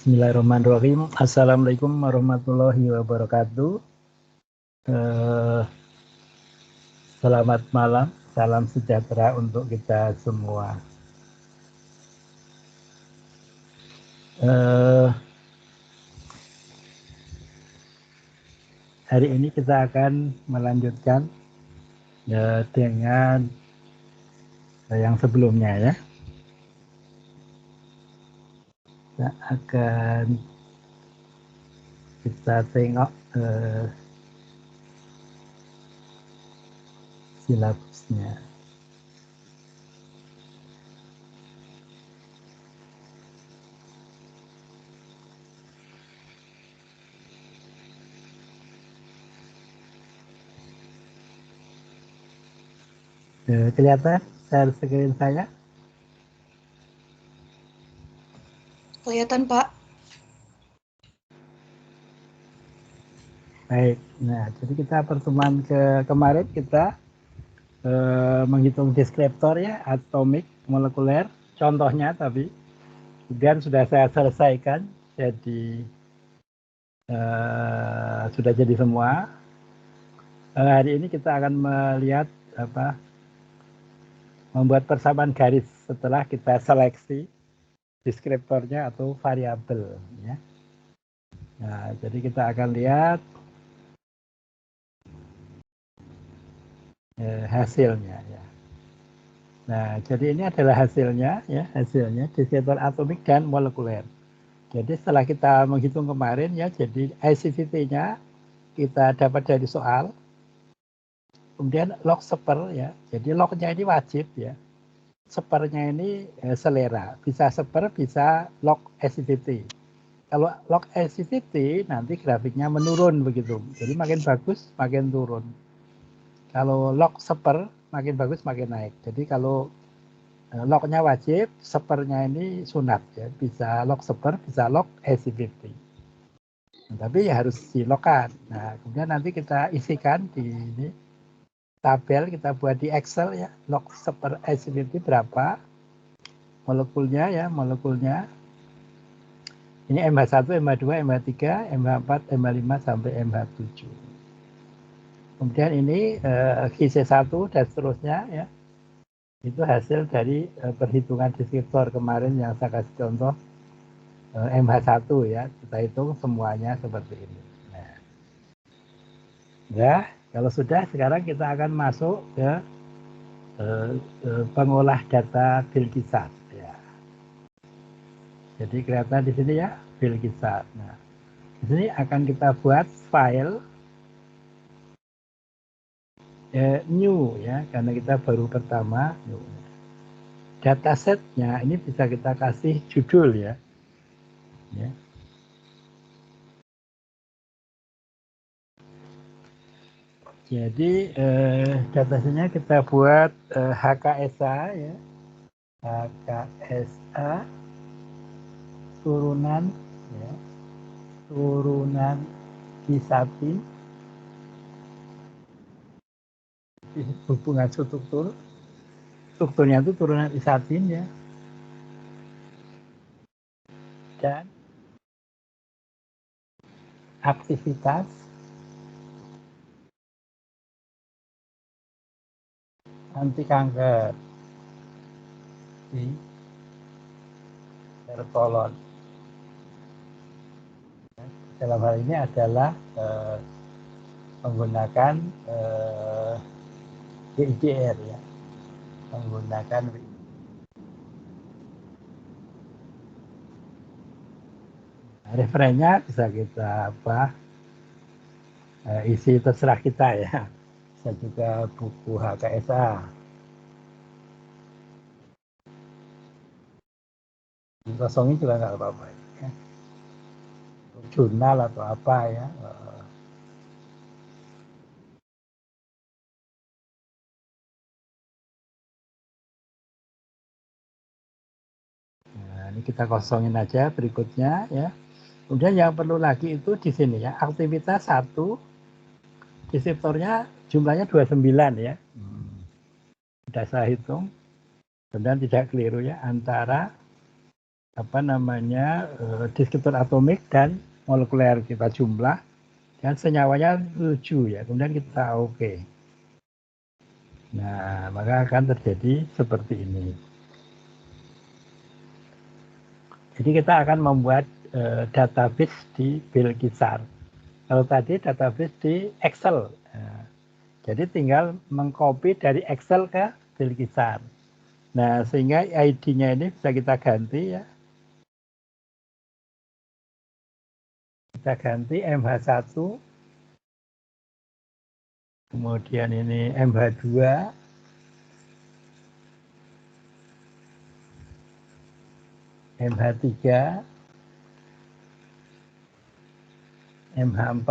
Bismillahirrahmanirrahim. Assalamualaikum warahmatullahi wabarakatuh. Selamat malam, salam sejahtera untuk kita semua. Hari ini kita akan melanjutkan dengan yang sebelumnya ya. Kita tengok silabusnya. Kelihatan share screen saya? Kelihatan, Pak. Baik, nah jadi kita pertemuan kemarin kita menghitung deskriptor ya, atomik, molekuler, contohnya tapi kemudian sudah saya selesaikan, jadi sudah jadi semua. Hari ini kita akan melihat membuat persamaan garis setelah kita seleksi deskriptornya atau variabel ya. Nah, jadi kita akan lihat hasilnya ya. Nah, jadi ini adalah hasilnya ya, hasilnya deskriptor atomik dan molekuler. Jadi setelah kita menghitung kemarin ya, jadi ICVT-nya kita dapat dari soal. Kemudian log seper ya. Jadi lognya ini wajib ya. Sepernya ini selera, bisa seper, bisa log ICVT. Kalau log ICVT nanti grafiknya menurun begitu. Jadi makin bagus makin turun. Kalau log seper makin bagus makin naik. Jadi kalau lognya wajib, sepernya ini sunat ya, bisa log seper, bisa log ICVT. Nah, tapi ya harus dilogkan. Nah, kemudian nanti kita isikan di ini tabel, kita buat di Excel ya, log seper ICVT berapa, molekulnya ya, molekulnya. Ini MH1, MH2, MH3, MH4, MH5 sampai MH7. Kemudian ini GC1 dan seterusnya ya. Itu hasil dari perhitungan deskriptor kemarin yang saya kasih contoh MH1 ya. Kita hitung semuanya seperti ini. Nah, ya, kalau sudah sekarang kita akan masuk ke pengolah data Bilqisat ya. Jadi kelihatan di sini ya, Bilqisat. Nah, di sini akan kita buat file new ya, karena kita baru pertama new. Datasetnya ini bisa kita kasih judul ya. Jadi datasetnya kita buat HKSA ya, HKSA turunan ya, turunan kisatin, hubungan strukturnya itu turunan isatin ya, dan aktivitas anti kanker di tertolon. Dalam hal ini adalah menggunakan WIDR ya, menggunakan referennya bisa kita isi terserah kita ya, bisa juga buku HKSA, dikosongin juga nggak apa-apa ya. Jurnal atau apa ya. Nah, ini kita kosongin aja berikutnya ya. Kemudian yang perlu lagi itu di sini ya, aktivitas 1, deskriptornya jumlahnya 29 ya. Sudah saya hitung, kemudian tidak keliru ya, antara apa namanya deskriptor atomik dan molekuler kita jumlah dan senyawanya 7 ya. Kemudian kita oke. Nah, maka akan terjadi seperti ini. Jadi kita akan membuat database di Bilkisar. Kalau tadi database di Excel. Nah, jadi tinggal mengcopy dari Excel ke Bilkisar. Nah, sehingga ID-nya ini bisa kita ganti ya. Kita ganti MH1, kemudian ini MH2, MH3, MH4,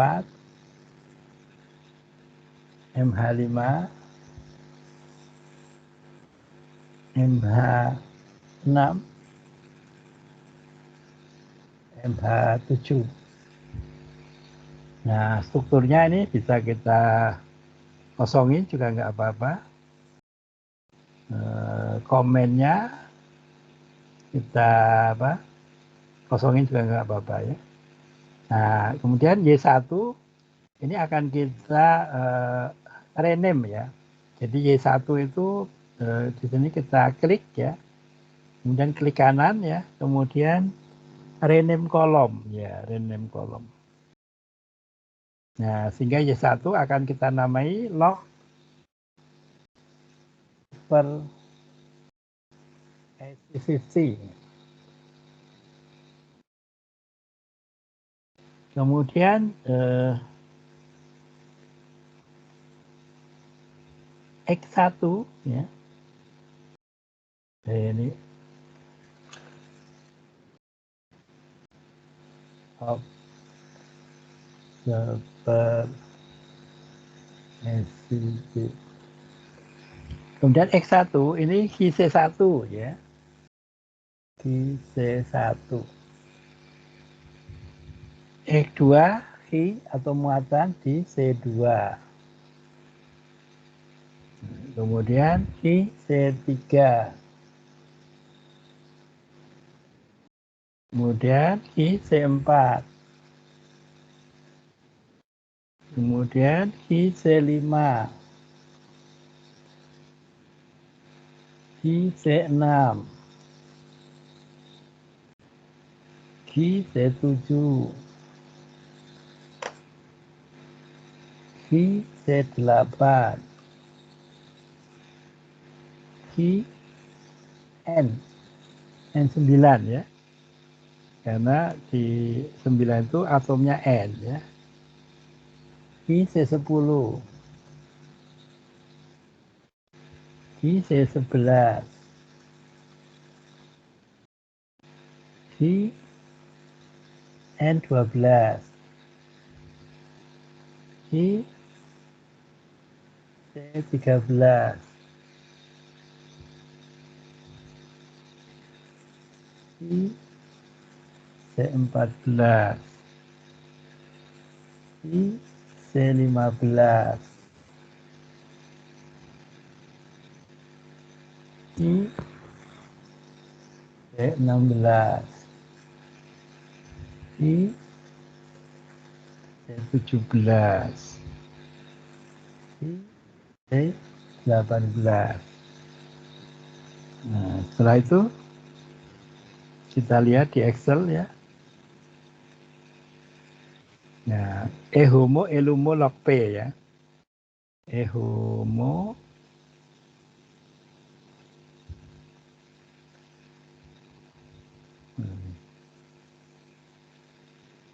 MH5, MH6, MH7. Nah, strukturnya ini bisa kita kosongin juga nggak apa-apa. Komennya kita kosongin juga nggak apa-apa ya. Nah, kemudian Y1 ini akan kita rename ya. Jadi Y1 itu di sini kita klik ya. Kemudian klik kanan ya. Kemudian rename kolom ya, rename kolom. Nah, sehingga Y1 akan kita namai log per IC50. Kemudian X1 ya. Ini observer SCP. Kemudian X1 ini QC1 ya. QC1. X2 Ki atau muatan di C2. Kemudian Ki C3. Kemudian Ki C4. Kemudian Ki C5. Ki C6. Ki C7. Ki C8. Ki N9 ya. Karena di 9 itu atomnya N ya. Ki C10. Ki C11. Ki N12. Ki C13. Ki C14. Ki C15. Ki C16. Ki C17. Ki C18. Nah, setelah itu kita lihat di Excel ya. Nah, ehomo elumo log P ya. Ehomo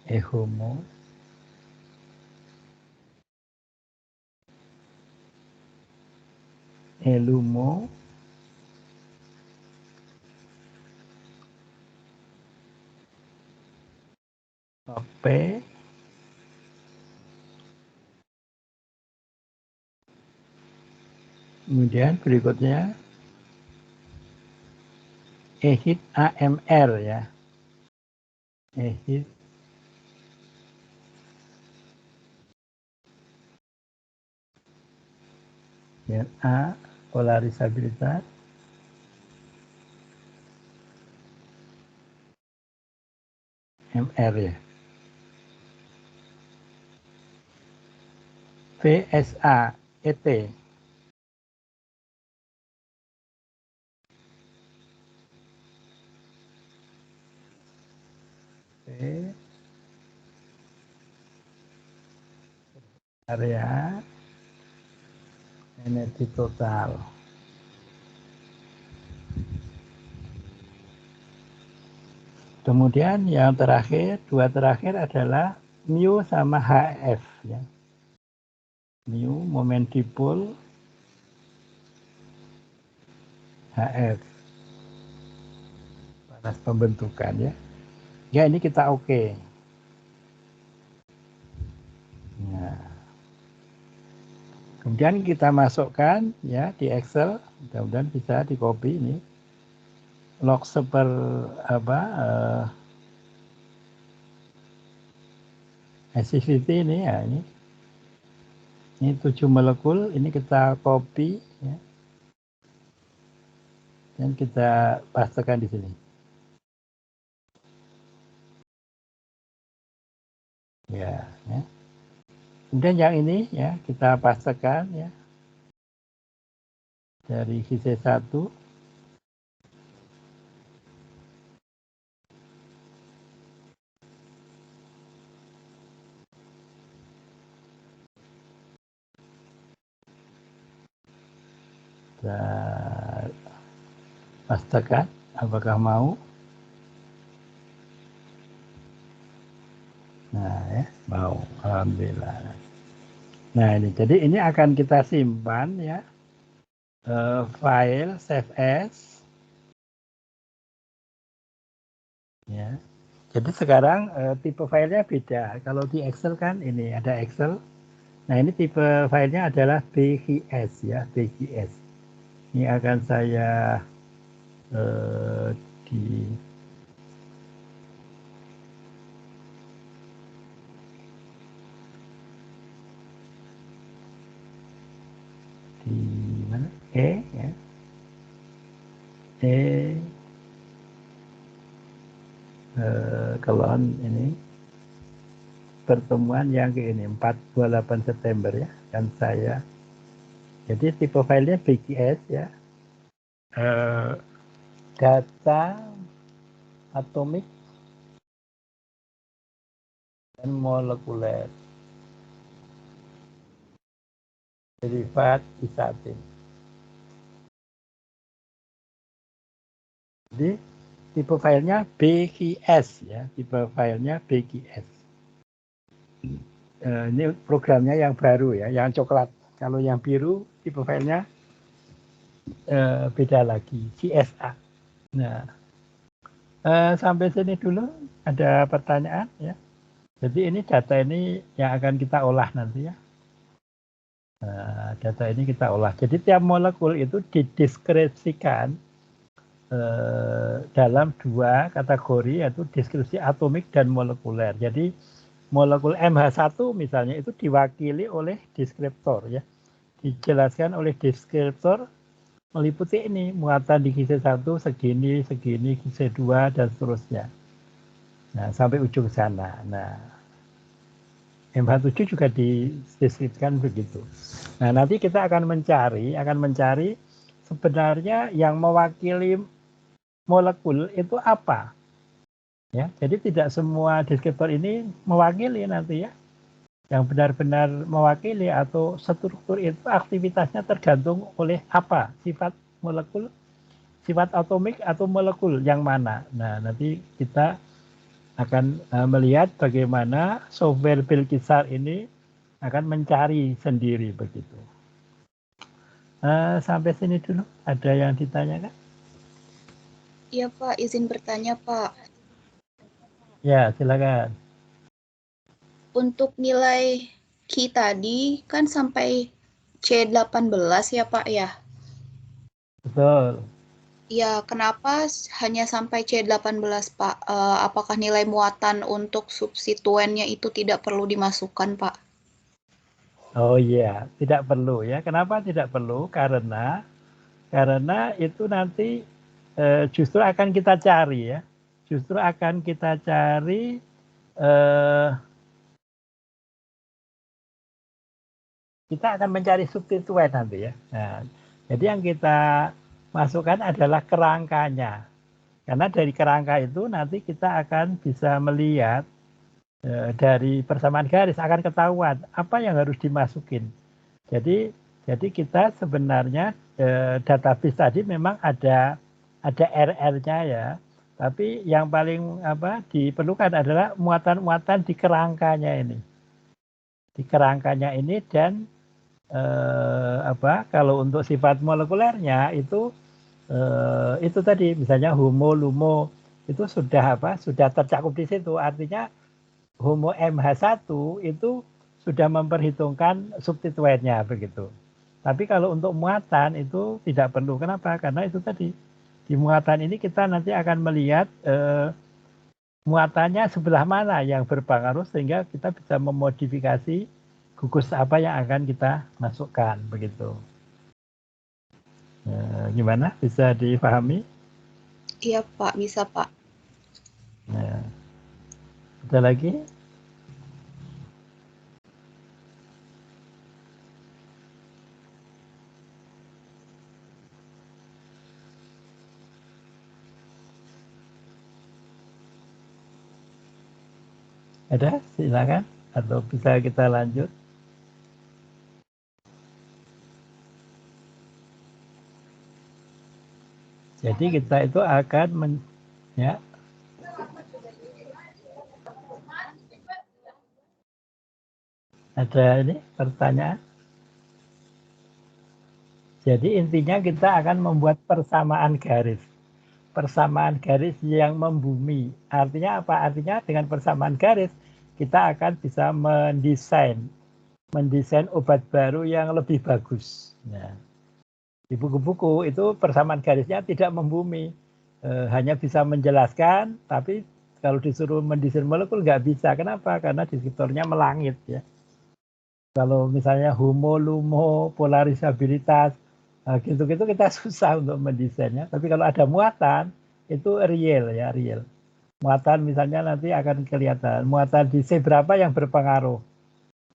ehomo elumo log P. Kemudian berikutnya ehit AMR ya. Ehit A polarisabilitas MR ya. VSA ET. Oke. Area energi total. Kemudian yang terakhir, dua terakhir adalah mu sama HF ya. Mu moment dipol, HF panas pembentukan ya. Ya ini kita oke. Nah, kemudian kita masukkan ya di Excel, mudah-mudahan bisa di copy ini. Log seper acidity ini ya ini 7 molekul, ini kita copy ya. Dan kita pastekan di sini. Ya. Kemudian yang ini ya kita pastekan ya dari GC1. Kita pastekan, apakah mau? Nah ya, mau. Alhamdulillah. Nah ini, jadi ini akan kita simpan ya, file save as. Ya. Jadi sekarang tipe filenya beda. Kalau di Excel kan ini ada Excel. Nah ini tipe filenya adalah BGS ya, BGS. Ini akan saya di mana? Ya. Kelon ini pertemuan yang ke ini 428 September ya, dan saya jadi tipe filenya BGS ya, data atomik dan molekuler derivat isatin. Jadi tipe filenya BGS ya, tipe filenya BGS. Ini programnya yang baru ya, yang coklat. Kalau yang biru tipe filenya beda lagi, CSA. Nah, sampai sini dulu ada pertanyaan ya. Jadi ini data ini yang akan kita olah nanti ya. Data ini kita olah. Jadi tiap molekul itu dideskripsikan dalam dua kategori, yaitu deskripsi atomik dan molekuler. Jadi molekul MH1 misalnya itu diwakili oleh deskriptor ya. Dijelaskan oleh deskriptor meliputi ini, muatan di GC1 segini, segini, GC2 dan seterusnya. Nah, sampai ujung sana. Nah, MH7 juga dideskripsikan begitu. Nah, nanti kita akan mencari sebenarnya yang mewakili molekul itu apa. Ya, jadi tidak semua deskriptor ini mewakili nanti ya. Yang benar-benar mewakili atau struktur itu aktivitasnya tergantung oleh apa, sifat molekul, sifat atomik atau molekul yang mana. Nah, nanti kita akan melihat bagaimana software Bilqisar ini akan mencari sendiri begitu. Sampai sini dulu, ada yang ditanyakan? Iya Pak, izin bertanya Pak. Ya, silakan. Untuk nilai Q tadi kan sampai C18 ya Pak ya? Betul. Ya, kenapa hanya sampai C18 Pak? Apakah nilai muatan untuk substituennya itu tidak perlu dimasukkan Pak? Oh iya, tidak perlu ya. Kenapa tidak perlu? Karena itu nanti justru akan kita cari ya. Justru akan kita cari kita akan mencari substituen nanti ya. Nah, jadi yang kita masukkan adalah kerangkanya. Karena dari kerangka itu nanti kita akan bisa melihat dari persamaan garis akan ketahuan apa yang harus dimasukin. Jadi kita sebenarnya database tadi memang ada RR-nya ya. Tapi yang paling diperlukan adalah muatan-muatan di kerangkanya ini. Di kerangkanya ini dan kalau untuk sifat molekulernya itu tadi misalnya homo lumo itu sudah tercakup di situ, artinya homo MH1 itu sudah memperhitungkan substituennya begitu. Tapi kalau untuk muatan itu tidak perlu. Kenapa? Karena itu tadi di muatan ini kita nanti akan melihat muatannya sebelah mana yang berpengaruh sehingga kita bisa memodifikasi gugus apa yang akan kita masukkan begitu. Gimana? Bisa dipahami? Iya Pak, bisa Pak. Nah, ada lagi? Ada? Silakan. Atau bisa kita lanjut? Jadi kita itu akan ya. Ada ini pertanyaan? Jadi intinya kita akan membuat persamaan garis. Persamaan garis yang membumi. Artinya apa? Artinya dengan persamaan garis kita akan bisa mendesain obat baru yang lebih bagus. Nah, di buku-buku itu persamaan garisnya tidak membumi, hanya bisa menjelaskan, tapi kalau disuruh mendesain molekul nggak bisa. Kenapa? Karena deskriptornya melangit ya. Kalau misalnya homo, lumo, polarisabilitas, gitu-gitu kita susah untuk mendesainnya. Tapi kalau ada muatan, itu real ya, real. Muatan misalnya nanti akan kelihatan, muatan di C berapa yang berpengaruh.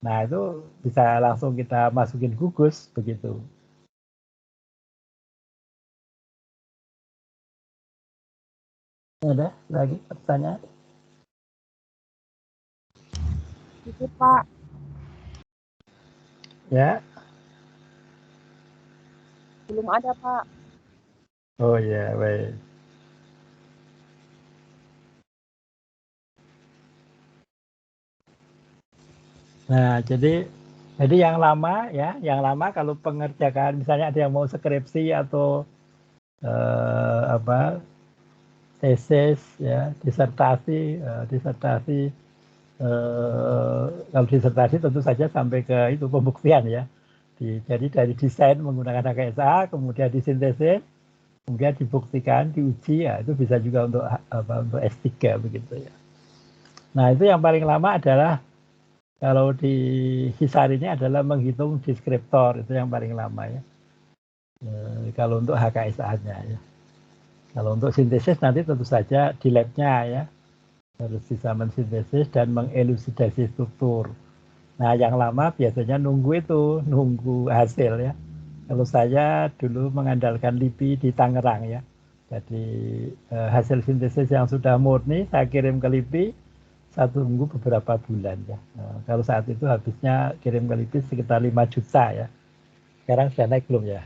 Nah itu bisa langsung kita masukin gugus, begitu. Ada lagi pertanyaan? Itu Pak. Ya. Belum ada Pak. Oh ya, baik. Nah, jadi yang lama ya, yang lama kalau pengerjaan misalnya ada yang mau skripsi atau tesis ya, disertasi kalau disertasi tentu saja sampai ke itu pembuktian ya. Jadi dari desain menggunakan HKSA, kemudian disintesis, kemudian dibuktikan, diuji ya, itu bisa juga untuk untuk S3 begitu ya. Nah, itu yang paling lama adalah kalau di HISAR ini adalah menghitung deskriptor, itu yang paling lama ya. Kalau untuk HKSA-nya ya. Kalau untuk sintesis nanti tentu saja di lab-nya ya. Harus bisa mensintesis dan mengelusidasi struktur. Nah, yang lama biasanya nunggu hasil ya. Kalau saya dulu mengandalkan LIPI di Tangerang ya. Jadi hasil sintesis yang sudah murni saya kirim ke LIPI, saya tunggu beberapa bulan ya. Kalau saat itu habisnya kirim ke LIPI sekitar 5 juta ya. Sekarang sudah naik belum ya?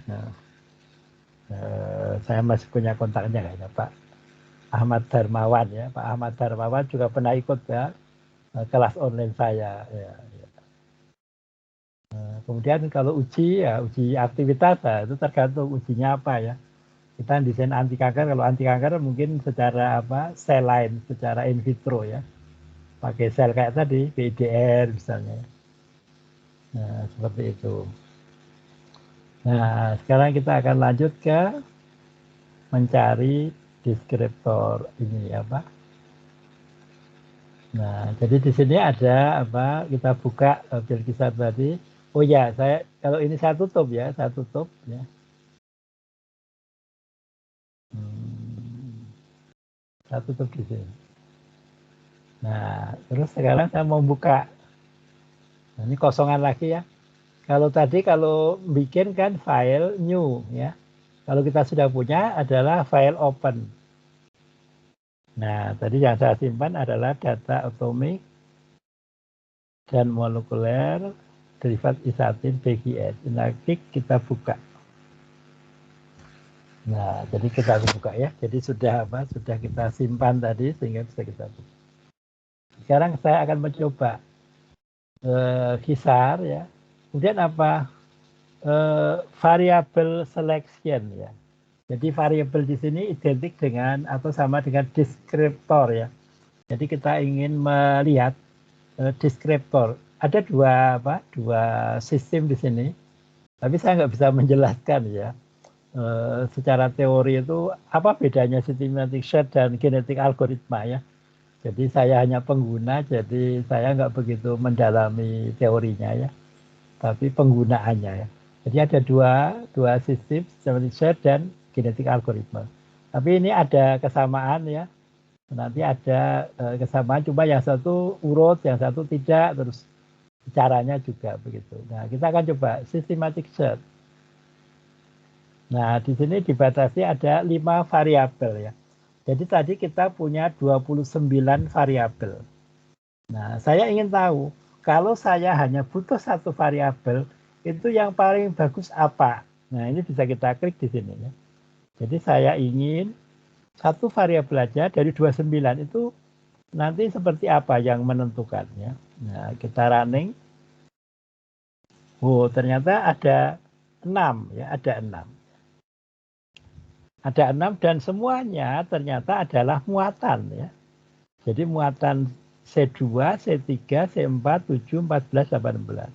Saya masih punya kontaknya kayaknya Pak Ahmad Darmawan ya. Pak Ahmad Darmawan juga pernah ikut ya kelas online saya. Ya. Kemudian kalau uji ya uji aktivitas ya, itu tergantung ujinya apa ya. Kita desain anti kanker, kalau anti kanker mungkin secara sel lain, secara in vitro ya. Pakai sel kayak tadi, PIDR misalnya. Nah, seperti itu. Nah, sekarang kita akan lanjut ke mencari deskriptor ini apa. Nah, jadi di sini ada kita buka file kisah tadi. Oh ya, kalau ini saya tutup ya. Saya tutup di sini. Nah, terus sekarang saya mau buka. Nah, ini kosongan lagi ya. Kalau bikin kan file new ya. Kalau kita sudah punya adalah file open. Nah, tadi yang saya simpan adalah data atomik dan molekuler derivat isatin PGS. Nah, klik kita buka. Nah, jadi kita buka ya. Jadi sudah sudah kita simpan tadi sehingga bisa kita buka. Sekarang saya akan mencoba kisar ya. Kemudian variable selection ya. Jadi variabel di sini identik dengan atau sama dengan deskriptor ya. Jadi kita ingin melihat deskriptor. Ada dua sistem di sini. Tapi saya nggak bisa menjelaskan ya. Secara teori itu apa bedanya systematic search dan genetic algoritma ya. Jadi saya hanya pengguna, jadi saya nggak begitu mendalami teorinya ya. Tapi penggunaannya ya. Jadi ada dua sistem, systematic search dan genetic algoritma. Tapi ini ada kesamaan ya. Nanti ada kesamaan, cuma yang satu urut, yang satu tidak, terus caranya juga begitu. Nah, kita akan coba systematic search. Nah, di sini dibatasi ada 5 variabel ya. Jadi tadi kita punya 29 variabel. Nah, saya ingin tahu, kalau saya hanya butuh satu variabel, itu yang paling bagus apa? Nah, ini bisa kita klik di sini ya. Jadi saya ingin satu variabel aja dari 29 itu nanti seperti apa yang menentukannya. Nah, kita running. Oh, ternyata ada 6 ya, ada 6. Ada 6 dan semuanya ternyata adalah muatan ya. Jadi muatan C2, C3, C4, 7, 14, 18.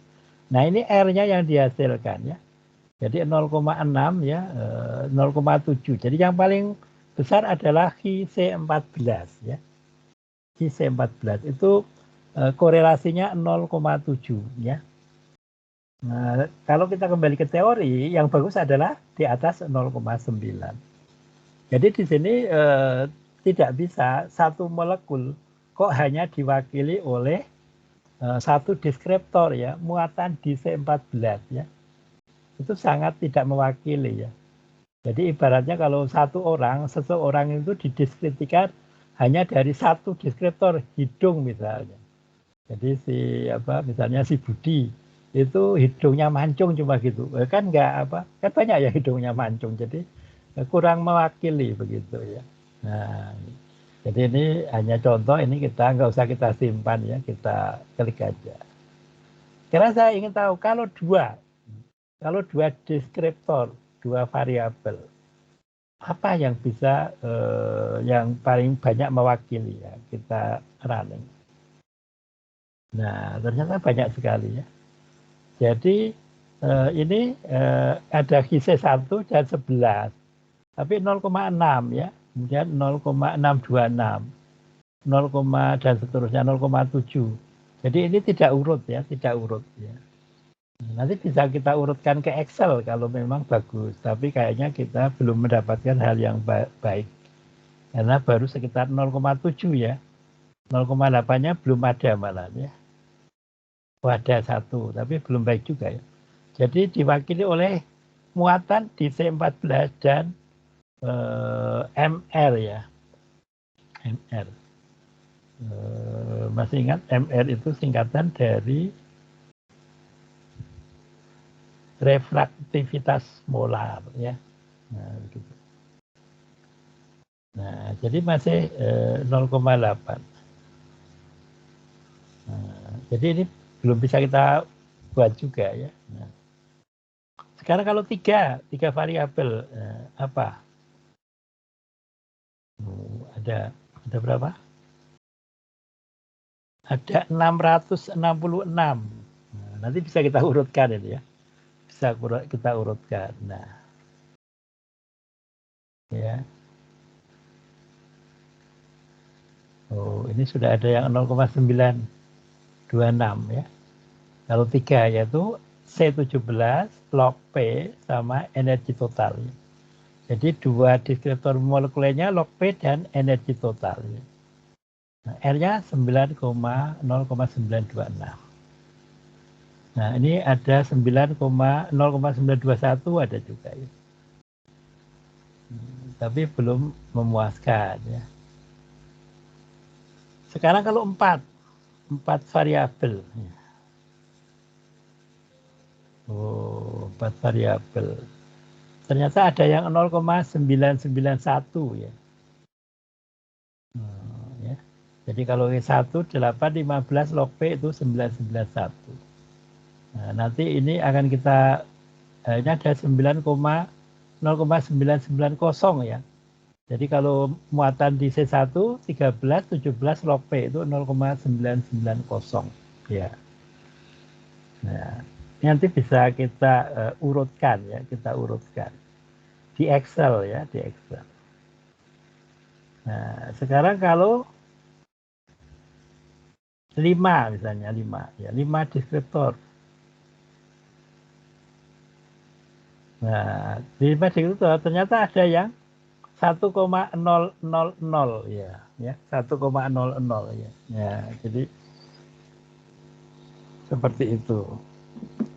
Nah ini R-nya yang dihasilkan ya. Jadi 0,6 ya, 0,7. Jadi yang paling besar adalah C14 ya. C14 itu korelasinya 0,7 ya. Nah, kalau kita kembali ke teori, yang bagus adalah di atas 0,9. Jadi di sini tidak bisa satu molekul kok hanya diwakili oleh satu deskriptor ya, muatan di C14 ya. Itu sangat tidak mewakili ya. Jadi ibaratnya kalau seseorang itu dideskripsikan hanya dari satu deskriptor hidung misalnya. Jadi misalnya si Budi itu hidungnya mancung cuma gitu. Kan kan banyak ya hidungnya mancung. Jadi kurang mewakili begitu ya. Nah, jadi ini hanya contoh, ini kita nggak usah kita simpan ya, kita klik aja. Karena saya ingin tahu kalau dua deskriptor, dua variabel, apa yang bisa yang paling banyak mewakili ya, kita running. Nah, ternyata banyak sekali ya. Jadi ini ada GC 1 dan 11. Tapi 0,6 ya, kemudian 0,626, 0, dan seterusnya 0,7. Jadi ini tidak urut ya, tidak urut ya. Nanti bisa kita urutkan ke Excel kalau memang bagus, tapi kayaknya kita belum mendapatkan hal yang baik. Karena baru sekitar 0,7 ya, 0,8-nya belum ada malah ya. Oh, ada satu, tapi belum baik juga ya. Jadi diwakili oleh muatan di C14 dan MR ya, MR. Masih ingat MR itu singkatan dari refraktivitas molar ya. Nah, begitu. Nah, jadi masih 0,8. Nah, jadi ini belum bisa kita buat juga ya. Nah, sekarang kalau tiga variabel apa? Ada berapa? Ada 666. Nah, nanti bisa kita urutkan ini ya. Bisa kita urutkan. Nah, ya. Oh, ini sudah ada yang 0,926 ya. Kalau 3 yaitu C17, log P sama energi total. Jadi dua deskriptor molekulernya log P dan energi total. Nah, R-nya 0,926. Nah, ini ada 0,921 ada juga ya. Tapi belum memuaskan ya. Sekarang kalau 4 variabel. Oh, 4 variabel. Ternyata ada yang 0,991 ya. Ya. Jadi kalau 1, 8, 15, log P itu 991. Nah, nanti ini akan kita, ini ada 0,990 ya. Jadi kalau muatan di C1, 13, 17, log P itu 0,990. Ya. Nah, nanti bisa kita urutkan ya, kita urutkan. Di Excel ya, di Excel. Nah, sekarang kalau 5 misalnya, 5 ya, 5 deskriptor. Nah, di 5 deskriptor ternyata ada yang 1,000 ya, 1,00 ya. Ya, jadi seperti itu.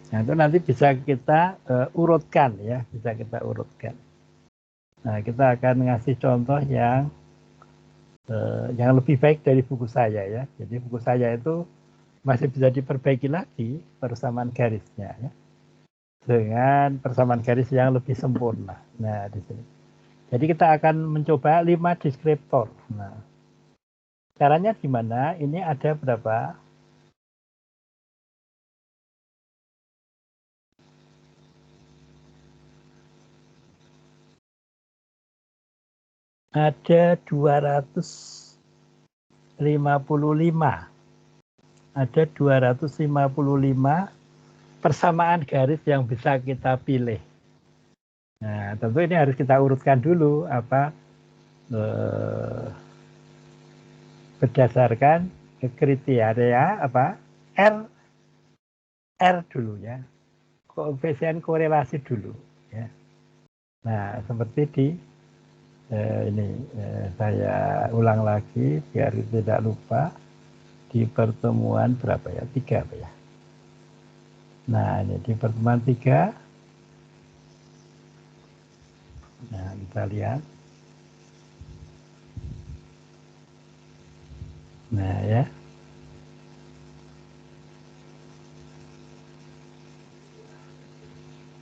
Nah, itu nanti bisa kita urutkan ya, bisa kita urutkan. Nah, kita akan ngasih contoh yang lebih baik dari buku saya ya. Jadi buku saya itu masih bisa diperbaiki lagi persamaan garisnya ya, dengan persamaan garis yang lebih sempurna. Nah, di sini. Jadi kita akan mencoba 5 deskriptor. Nah, caranya gimana? Ini ada berapa? Ada 255. Ada 255 persamaan garis yang bisa kita pilih. Nah, tentu ini harus kita urutkan dulu apa berdasarkan kriteria apa R dulu ya, koefisien korelasi dulu ya. Nah, seperti di ini saya ulang lagi biar tidak lupa, di pertemuan berapa ya, 3 apa ya. Nah, ini di pertemuan 3. Nah, kita lihat. Nah, ya.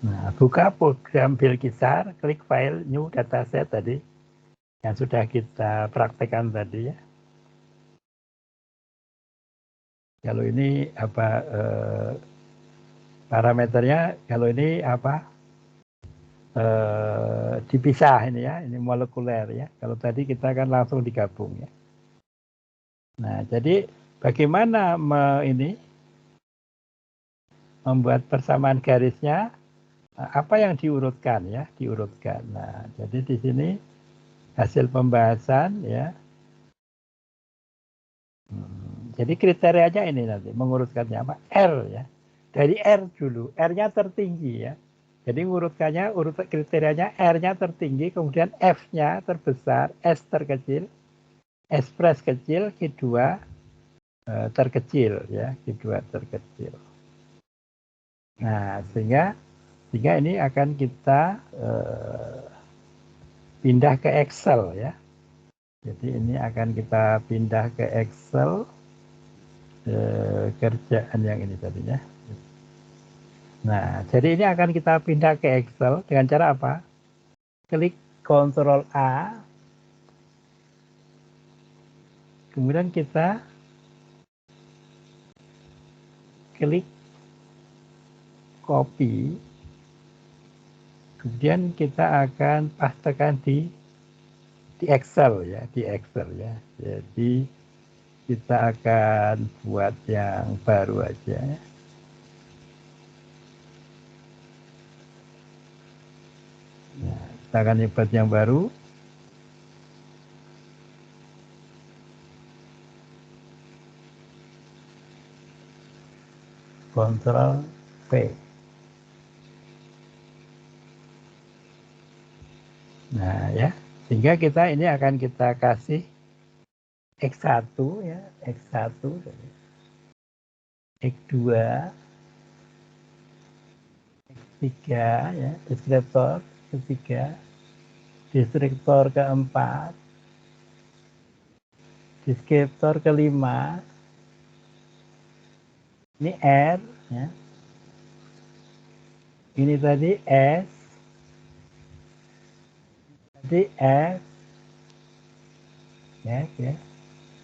Nah, buka program Bilkisar, klik file new dataset tadi yang sudah kita praktekkan tadi ya. Kalau ini apa parameternya, kalau ini apa dipisah ini ya, ini molekuler ya. Kalau tadi kita kan langsung digabung ya. Nah, jadi bagaimana ini membuat persamaan garisnya? Apa yang diurutkan ya, diurutkan. Nah, jadi di sini hasil pembahasan ya. Jadi kriterianya ini nanti mengurutkannya apa? R ya. Dari R dulu, R-nya tertinggi ya. Jadi ngurutkannya, urut kriterianya R-nya tertinggi, kemudian F-nya terbesar, S terkecil, S press kecil, Q2 terkecil ya, Q2 terkecil. Nah, sehingga ini akan kita pindah ke Excel ya. Jadi ini akan kita pindah ke Excel kerjaan yang ini tadinya. Nah, jadi ini akan kita pindah ke Excel dengan cara apa? Klik Ctrl A, kemudian kita klik copy, kemudian kita akan pastekan di Excel ya, di Excel ya. Jadi kita akan buat yang baru aja. Nah, kita akan buat yang baru. Ctrl P. Nah ya, sehingga kita ini akan kita kasih X1 ya, X1, X2, X3 ya, deskriptor ketiga, deskriptor keempat, deskriptor kelima, ini R ya. Ini tadi S, tadi F ya.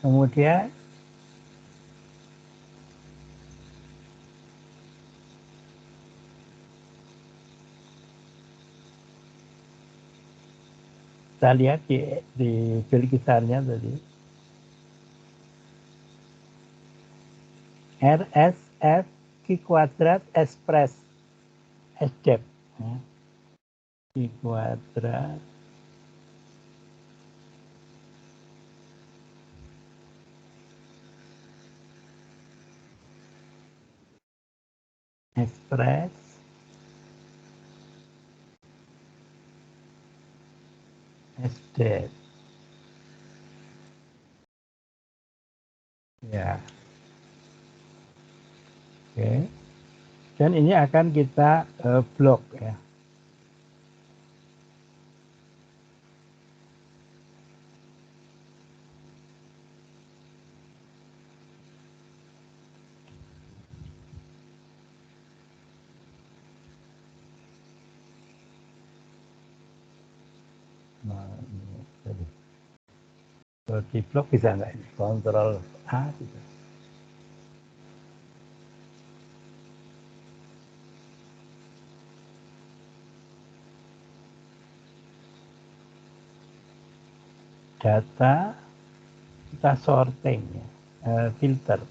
Kemudian kita lihat di bilik besarnya tadi. R, S, F, Q kuadrat, S press, S dep. Ya. Q kuadrat, S press, S dep. Ya. Oke. Dan ini akan kita blok ya. Nah, ini tadi. Kalau di blok bisa nggak ini? Kontrol A bisa. Data kita sorting ya, filter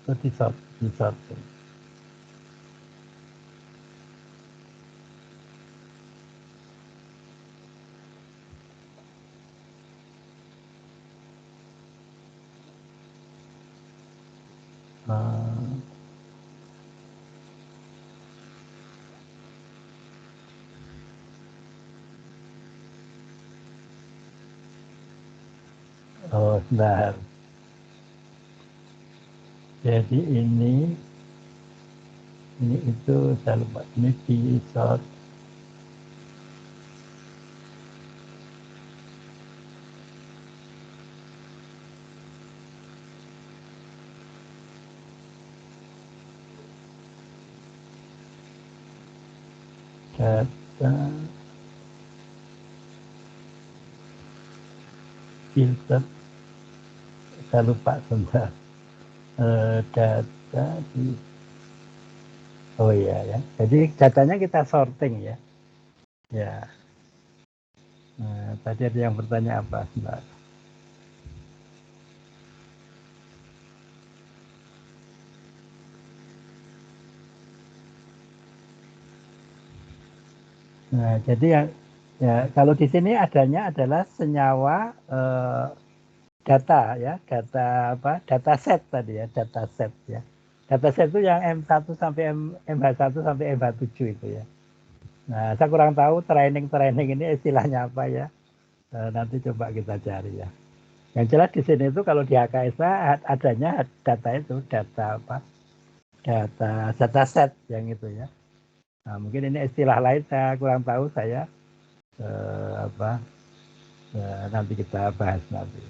itu di sorting. Oh, benar. Jadi ini itu saya lupa, ini di sort. Data filter, saya lupa sebentar. Data di, oh iya ya, jadi datanya kita sorting ya. Ya. Nah, tadi ada yang bertanya apa, Mbak? Nah, jadi yang ya kalau di sini adanya adalah senyawa data ya, data apa? Data set tadi ya, data set ya. Data set itu yang M1 sampai MH1 sampai MH7 itu ya. Nah, saya kurang tahu training ini istilahnya apa ya. Nanti coba kita cari ya. Yang jelas di sini itu kalau di HKSA adanya data itu, data apa? Data set yang itu ya. Nah, mungkin ini istilah lain saya kurang tahu saya. Nanti kita bahas nanti.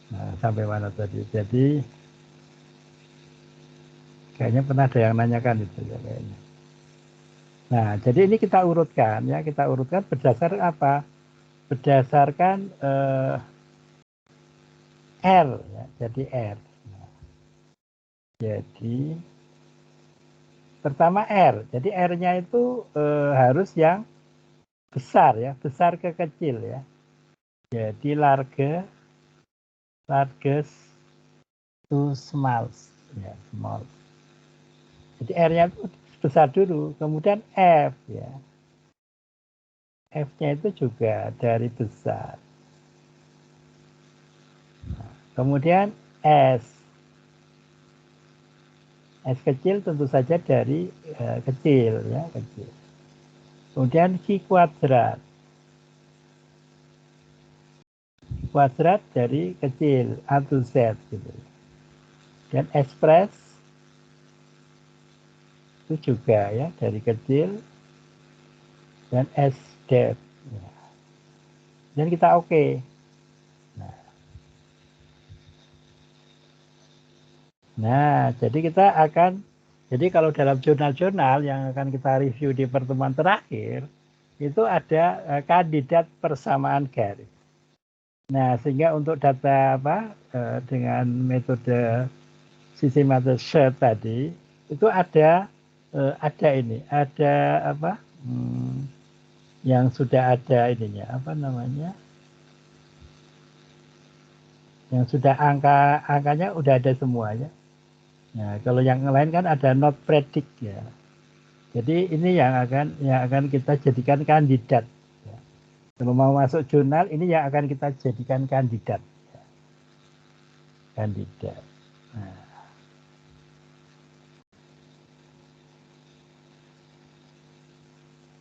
Nah, sampai mana tadi? Jadi kayaknya pernah ada yang nanyakan itu ya kayaknya. Nah, jadi ini kita urutkan ya, kita urutkan berdasarkan apa? Berdasarkan R ya, jadi R. Nah, jadi pertama R. Jadi R-nya itu harus yang besar ya, besar ke kecil ya. Jadi largest to small ya, small. Jadi R-nya itu besar dulu, kemudian F ya. F-nya itu juga dari besar. Nah, kemudian S. S kecil tentu saja dari kecil ya, kecil. Kemudian Q kuadrat. kuadrat dari kecil A to Z gitu. Dan ekspres itu juga ya dari kecil dan S depth. Ya. Dan kita oke. Nah, jadi kita akan, jadi kalau dalam jurnal-jurnal yang akan kita review di pertemuan terakhir, itu ada kandidat persamaan garis. Nah, sehingga untuk data dengan metode systematic search tadi, itu ada ini, ada yang sudah ada ininya, yang sudah angkanya udah ada semuanya. Nah, kalau yang lain kan ada not predict ya. Jadi ini yang akan kita jadikan kandidat. Ya. Kalau mau masuk jurnal, ini yang akan kita jadikan kandidat. Ya. Kandidat.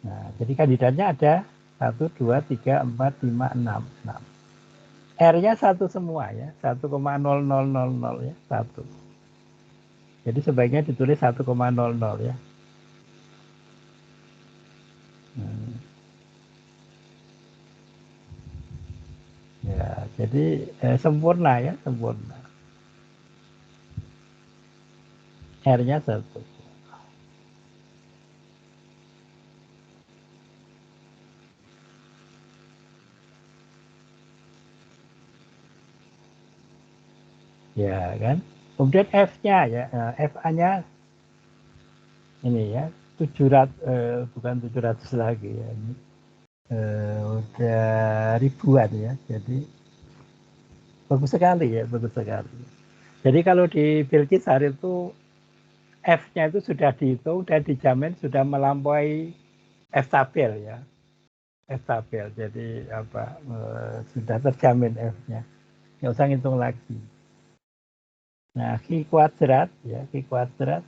Nah, jadi kandidatnya ada 1, 2, 3, 4, 5, 6. R-nya 1 semua ya, 1,0000 ya, 1. Jadi sebaiknya ditulis 1,00 ya. Ya, jadi sempurna ya, sempurna. R-nya 1. Ya kan. Kemudian F-nya ya, FA-nya ini ya, 700 bukan 700 lagi ya. Ini udah ribuan ya. Jadi bagus sekali ya, bagus sekali. Jadi kalau di Bilqisar itu F-nya itu sudah dihitung dan dijamin sudah melampaui F tabel ya. F tabel. Jadi sudah terjamin F-nya. Nggak usah ngitung lagi. Nah, Q kuadrat ya, Q kuadrat.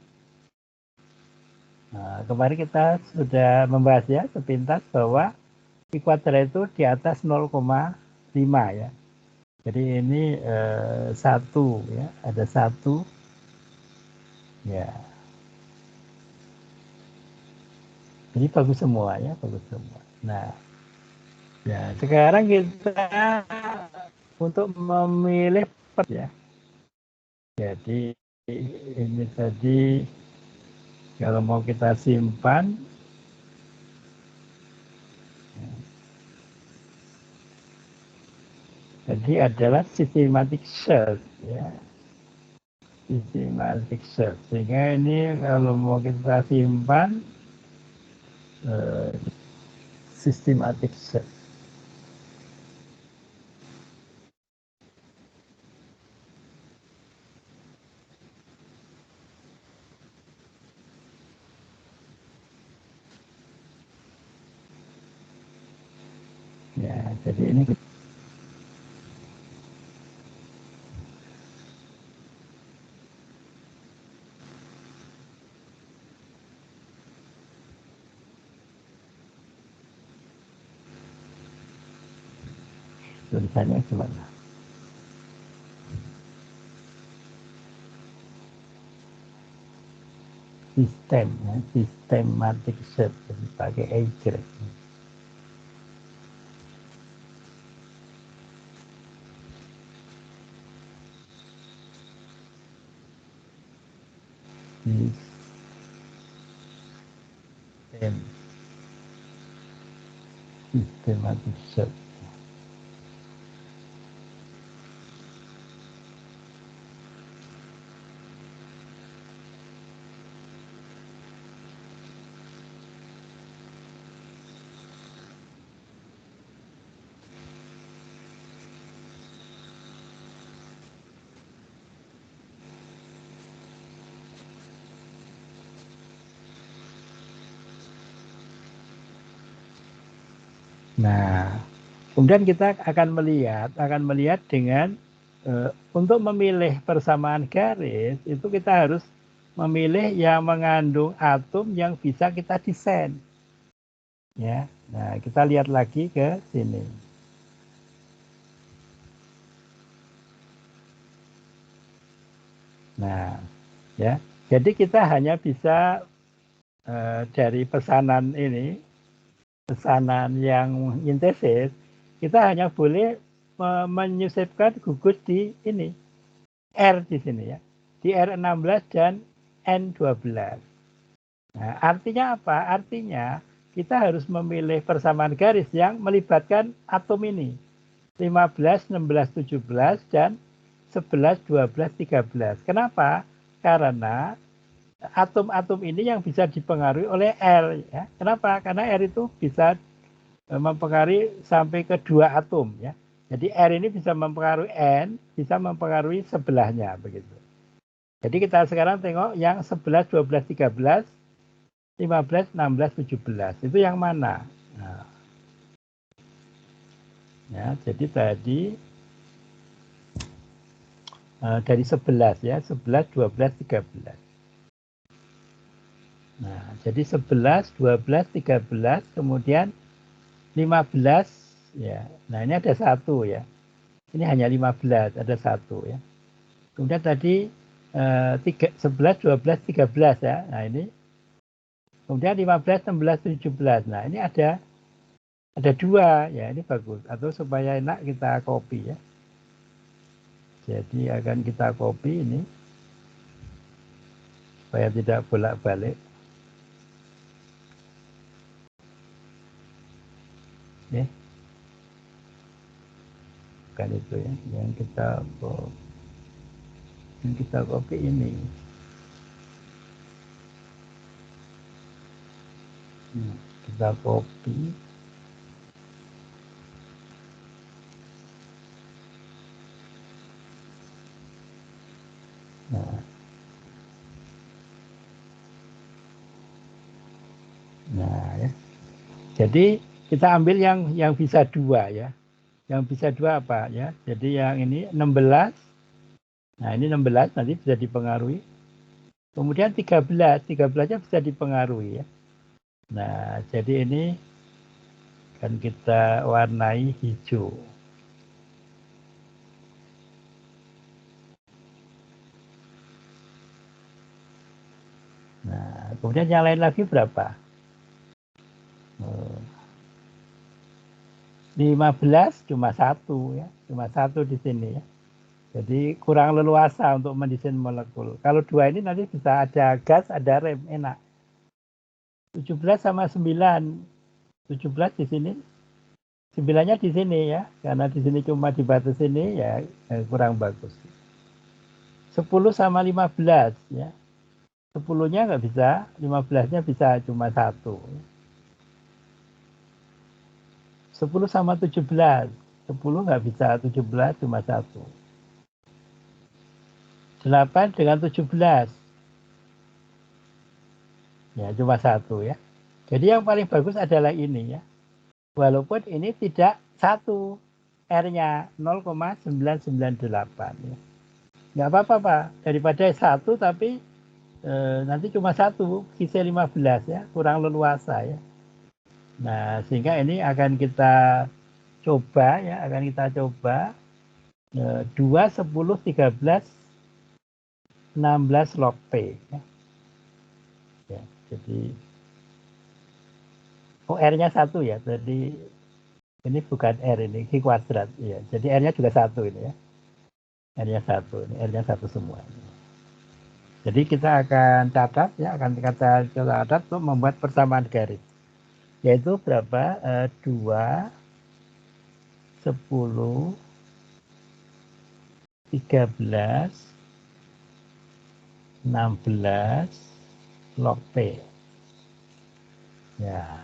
Nah, kemarin kita sudah membahas ya sepintas bahwa Q kuadrat itu di atas 0,5 ya. Jadi ini 1 ya, ada 1 ya. Jadi bagus semua ya, bagus semua. Nah, ya sekarang kita untuk memilih ya. Jadi ini tadi kalau mau kita simpan, jadi adalah systematic search ya, systematic search. Sehingga ini kalau mau kita simpan systematic search. Ya, jadi ini tulisannya gimana? Sistem, ya, systematic search, jadi pakai ejek. Systematic search. Nah, kemudian kita akan melihat dengan untuk memilih persamaan garis itu kita harus memilih yang mengandung atom yang bisa kita desain. Ya, nah kita lihat lagi ke sini. Nah, ya. Jadi kita hanya bisa dari pesanan ini, pesanan yang intesis, kita hanya boleh menyisipkan gugus di ini, R di sini ya. Di R16 dan N12. Nah, artinya apa? Artinya kita harus memilih persamaan garis yang melibatkan atom ini. 15, 16, 17, dan 11, 12, 13. Kenapa? Karena atom-atom ini yang bisa dipengaruhi oleh R. Ya. Kenapa? Karena R itu bisa mempengaruhi sampai ke 2 atom. Ya. Jadi R ini bisa mempengaruhi N, bisa mempengaruhi sebelahnya. Begitu. Jadi kita sekarang tengok yang 11, 12, 13, 15, 16, 17. Itu yang mana? Nah, ya, jadi tadi dari 11 ya, 11, 12, 13. Nah, jadi 11, 12, 13, kemudian 15 ya. Nah, ini ada 1 ya. Ini hanya 15, ada 1 ya. Kemudian tadi 11, 12, 13 ya. Nah, ini. Kemudian 15, 16, 17. Nah, ini ada 2 ya. Ini bagus. Atau supaya enak kita copy ya. Jadi akan kita copy ini supaya tidak bolak-balik. Ya. Bukan itu ya. Yang kita copy ini. Kita copy. Nah ya. Jadi kita ambil yang bisa 2 ya. Yang bisa 2 apa ya? Jadi yang ini 16. Nah, ini 16 nanti bisa dipengaruhi. Kemudian 13, 13-nya bisa dipengaruhi ya. Nah, jadi ini kan kita warnai hijau. Nah, kemudian yang lain lagi berapa? 15 cuma 1 ya, cuma 1 di sini ya. Jadi kurang leluasa untuk mendesain molekul. Kalau 2 ini nanti bisa ada gas, ada rem, enak. 17 sama 9. 17 di sini. 9-nya di sini ya. Karena di sini cuma di batas ini ya kurang bagus. 10 sama 15 ya. 10-nya nggak bisa, 15-nya bisa cuma 1. 10 sama 17. 10 nggak bisa, 17 cuma 1. 8 dengan 17. Ya, cuma 1 ya. Jadi yang paling bagus adalah ini ya. Walaupun ini tidak 1. R-nya 0,998 ya. Nggak apa-apa Pak. Daripada 1 tapi nanti cuma 1, sisa 15 ya. Kurang leluasa ya. Nah, sehingga ini akan kita coba ya. Akan kita coba 2, 10, 13, 16 log P. Ya, jadi R-nya 1 ya. Jadi ini bukan R ini, Q kuadrat. Ya, jadi R-nya juga 1 ini ya. R-nya 1, ini R-nya 1 semua. Jadi kita akan catat ya, akan kita catat untuk membuat persamaan garis. Yaitu berapa? 2, 10, 13, 16 log P. Ya.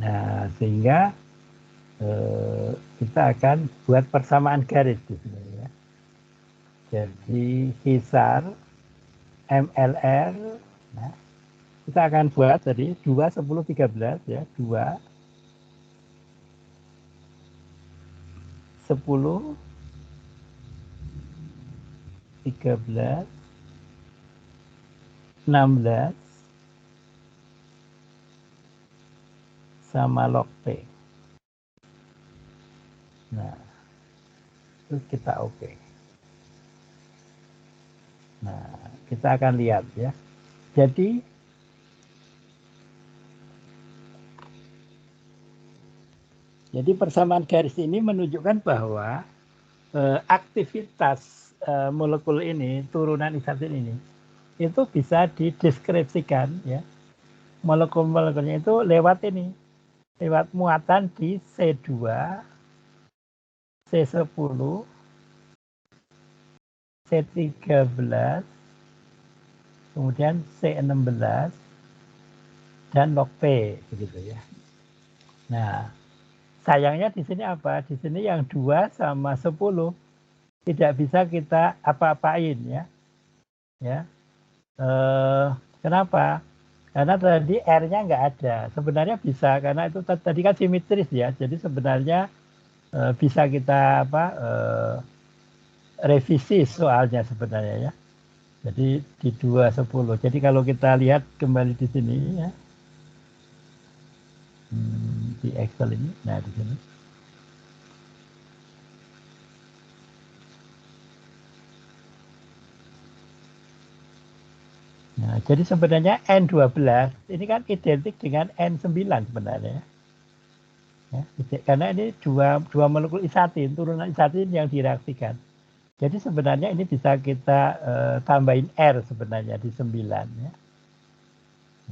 Nah, sehingga kita akan buat persamaan garis di sini ya. Jadi sisar MLR, nah, kita akan buat tadi 2, 10, 13 ya, 2, 10, 13, 16 sama log P. Nah, terus kita oke. Nah, kita akan lihat ya. Jadi persamaan garis ini menunjukkan bahwa aktivitas molekul ini, turunan isotin ini, itu bisa dideskripsikan ya. Molekul-molekulnya itu lewat ini, lewat muatan di C2, C10, C13, kemudian C16, dan log P, begitu ya. Nah, sayangnya di sini apa? Di sini yang 2 sama 10 tidak bisa kita apa-apain ya. Ya. Kenapa? Karena tadi R-nya nggak ada. Sebenarnya bisa karena itu tadi kan simetris ya. Jadi sebenarnya bisa kita revisi soalnya sebenarnya ya. Jadi di 210. Jadi kalau kita lihat kembali di sini ya. Di Excel ini. Nah, di sini. Nah, jadi sebenarnya N12 ini kan identik dengan N9 sebenarnya. Ya, karena ini dua molekul isatin, turunan isatin yang direaksikan. Jadi sebenarnya ini bisa kita tambahin R sebenarnya di 9 ya.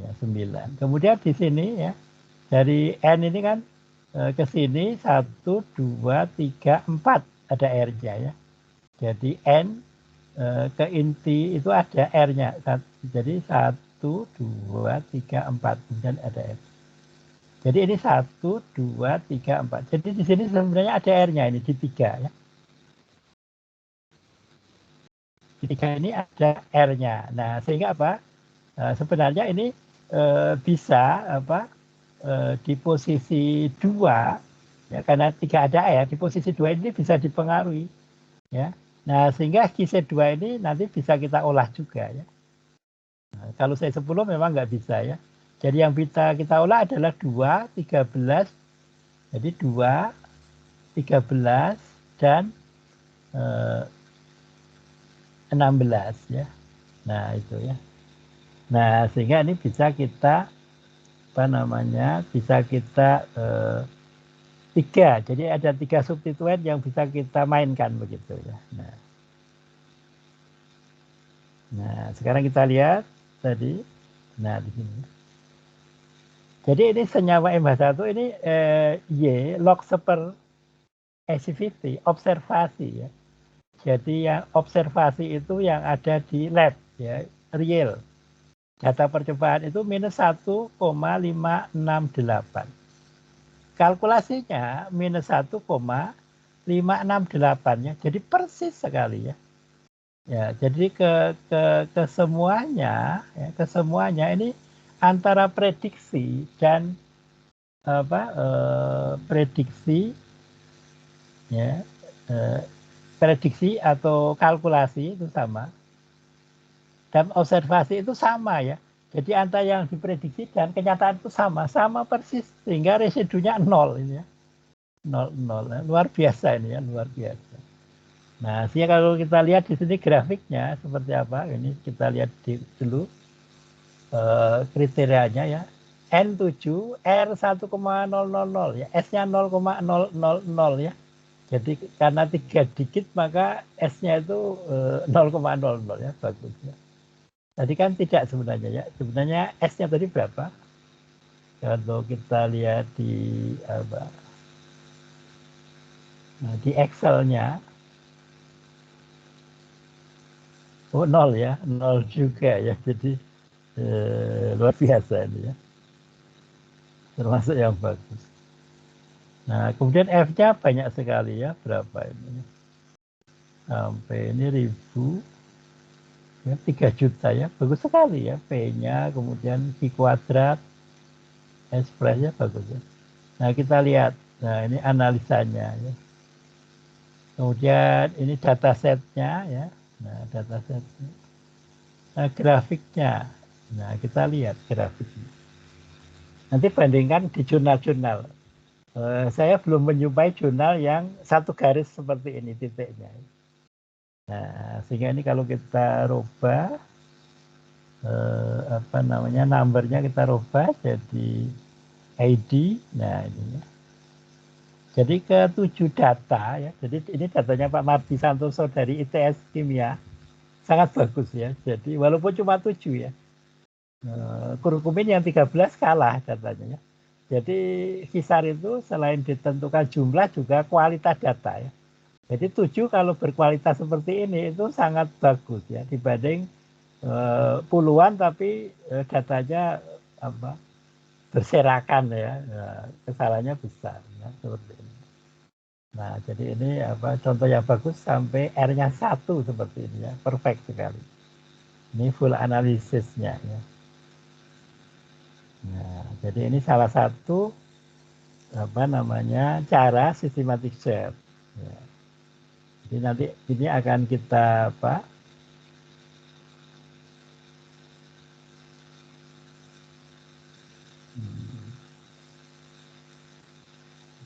Ya, 9. Kemudian di sini ya, dari N ini kan ke sini 1, 2, 3, 4 ada R-nya ya. Jadi N ke inti itu ada R-nya. Jadi 1, 2, 3, 4. Kemudian ada R. Jadi ini 1, 2, 3, 4. Jadi di sini sebenarnya ada R-nya ini di 3 ya. Di 3 ini ada R-nya. Nah, sehingga apa? Sebenarnya ini bisa di posisi 2 ya, karena 3 ada R, di posisi 2 ini bisa dipengaruhi ya. Nah, sehingga QC2 ini nanti bisa kita olah juga ya. Nah, kalau C10 memang nggak bisa ya. Jadi yang bisa kita olah adalah 2, 13. Jadi 2, 13 dan 16 ya. Nah, itu ya. Nah, sehingga ini bisa kita bisa kita 3. Jadi ada 3 substituen yang bisa kita mainkan begitu ya. Nah, sekarang kita lihat tadi. Nah, di sini. Jadi ini senyawa MH1 ini Y log seper activity, observasi ya. Jadi yang observasi itu yang ada di lab ya, real. Data percobaan itu minus 1,568. Kalkulasinya minus 1,568 ya. Jadi persis sekali ya. Ya, jadi ke semuanya ya, ke semuanya ini antara prediksi dan prediksi ya, prediksi atau kalkulasi itu sama. Dan observasi itu sama ya. Jadi antara yang diprediksi dan kenyataan itu sama persis sehingga residunya 0 ini ya. 0 ya. Luar biasa ini ya, luar biasa. Nah, sehingga kalau kita lihat di sini grafiknya seperti apa, ini kita lihat dulu kriterianya ya. N7 R 1,000 ya, S-nya 0,000 ya. Jadi karena 3 digit maka S-nya itu 0,00 ya, bagus ya. Tadi kan tidak sebenarnya ya. Sebenarnya S-nya tadi berapa? Kalau kita lihat di di Excel-nya, 0 ya, 0 juga ya. Jadi luar biasa ini ya. Termasuk yang bagus. Nah, kemudian F-nya banyak sekali ya. Berapa ini? Sampai ini 1000. Ya, 3 juta ya, bagus sekali ya. P-nya, kemudian Q kuadrat, S-nya bagus ya. Nah, kita lihat, nah ini analisanya ya. Kemudian ini datasetnya ya, nah datasetnya. Nah, grafiknya, nah kita lihat grafiknya. Nanti bandingkan di jurnal-jurnal. Saya belum menyupai jurnal yang satu garis seperti ini titiknya. Nah, sehingga ini kalau kita rubah numbernya kita rubah jadi ID. Nah, ini ya. Jadi ke 7 data ya. Jadi ini datanya Pak Mardi Santoso dari ITS Kimia. Sangat bagus ya. Jadi walaupun cuma 7 ya. Kurkumin yang 13 kalah datanya ya. Jadi Kisar itu selain ditentukan jumlah juga kualitas data ya. Jadi 7 kalau berkualitas seperti ini itu sangat bagus ya dibanding puluhan tapi datanya berserakan ya. Kesalahannya besar ya, seperti ini. Nah, jadi ini contoh yang bagus sampai R-nya 1 seperti ini ya, perfect sekali. Ini full analisisnya ya. Nah, jadi ini salah satu cara systematic search. Ya. Jadi nanti ini akan kita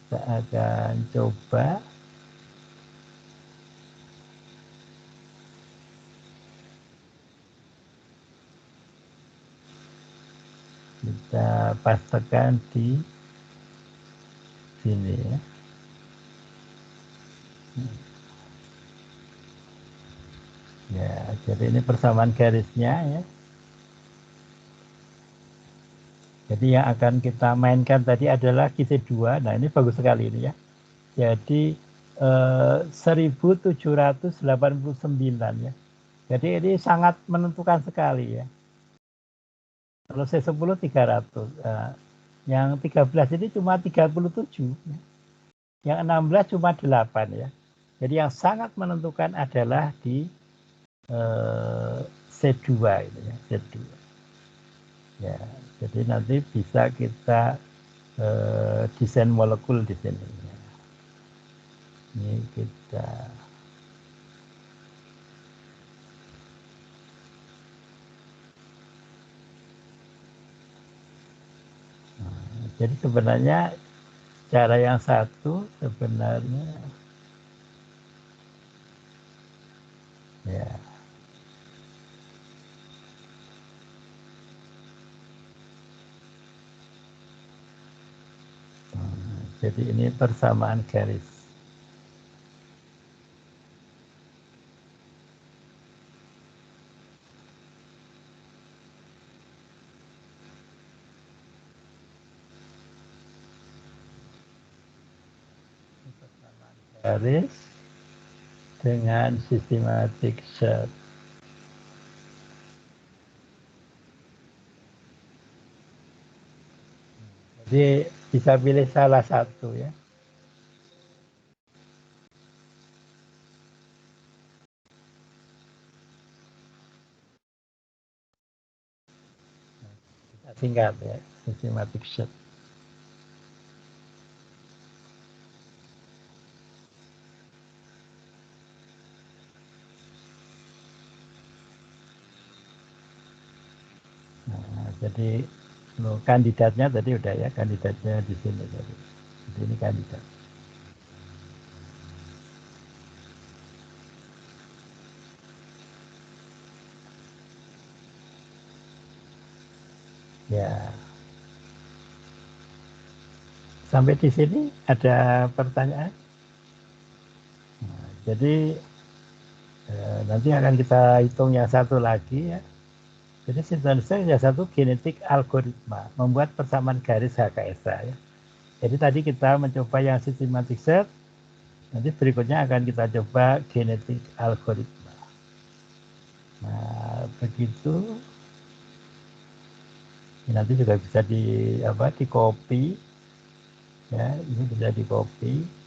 kita akan coba kita pastekan di sini ya. Ya, jadi ini persamaan garisnya ya. Jadi yang akan kita mainkan tadi adalah QC2. Nah, ini bagus sekali ini ya. Jadi 1789 ya. Jadi ini sangat menentukan sekali ya. Kalau C10 300. Yang 13 ini cuma 37. Yang 16 cuma 8 ya. Jadi yang sangat menentukan adalah di C2 ini ya, C2. Ya, jadi nanti bisa kita desain molekul di sini. Ya. Ini kita jadi sebenarnya cara yang satu sebenarnya ya. Jadi ini persamaan garis. Garis dengan systematic search. Jadi bisa pilih salah satu ya. Kita singkat ya, systematic search. Nah, jadi kandidatnya tadi udah ya, kandidatnya di sini tadi. Jadi ini kandidat. Ya. Sampai di sini ada pertanyaan? Nah, jadi nanti akan kita hitung yang satu lagi ya. Jadi sintesis yang satu genetik algoritma, membuat persamaan garis HKSA ya. Jadi tadi kita mencoba yang systematic search, nanti berikutnya akan kita coba genetik algoritma. Nah, begitu. Ini nanti juga bisa di copy ya, ini bisa di copy.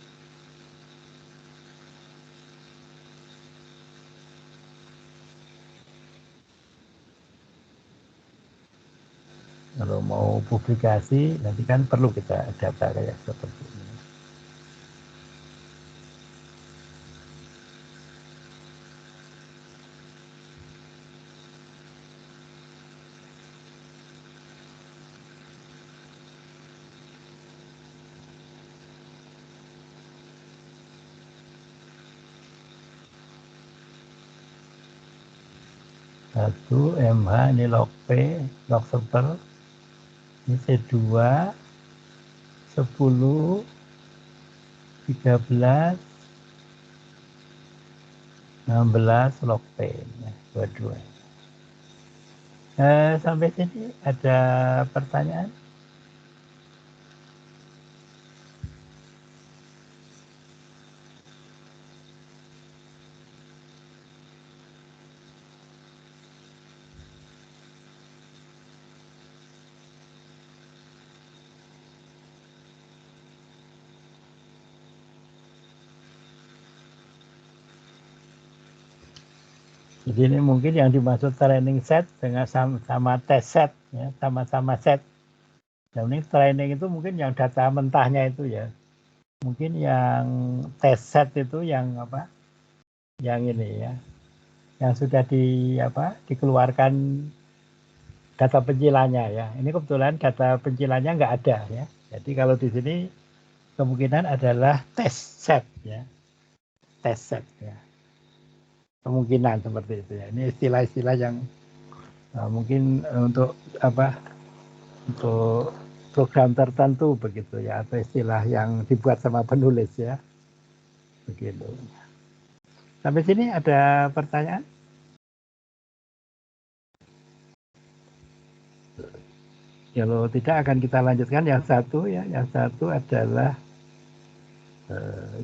Kalau mau publikasi nanti kan perlu kita data kayak seperti ini. 1 MH, ini log P, log server. Ini C2, 10, 13, 16 log P, nah, 22. Sampai sini ada pertanyaan? Jadi ini mungkin yang dimaksud training set dengan sama test set, ya, sama-sama set. Dan ini training itu mungkin yang data mentahnya itu ya. Mungkin yang test set itu yang apa? Yang ini ya. Yang sudah dikeluarkan data pencilannya ya. Ini kebetulan data pencilannya nggak ada ya. Jadi kalau di sini kemungkinan adalah test set ya. Test set ya. Kemungkinan seperti itu ya. Ini istilah-istilah yang mungkin untuk untuk program tertentu begitu ya, atau istilah yang dibuat sama penulis ya, begitu. Sampai sini ada pertanyaan? Kalau tidak akan kita lanjutkan yang satu ya. Yang satu adalah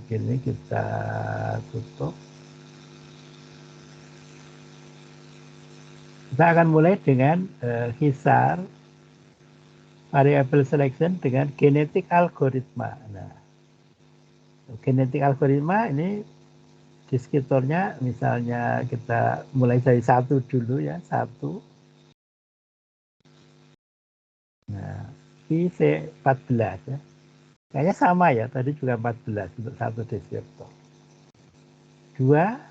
gini, kita tutup. Kita akan mulai dengan hisar variable selection dengan genetic algoritma. Nah, genetic algoritma ini deskriptornya misalnya kita mulai dari 1 dulu ya, 1. Nah, IC14 ya. Kayaknya sama ya, tadi juga 14 untuk satu deskriptor. 2.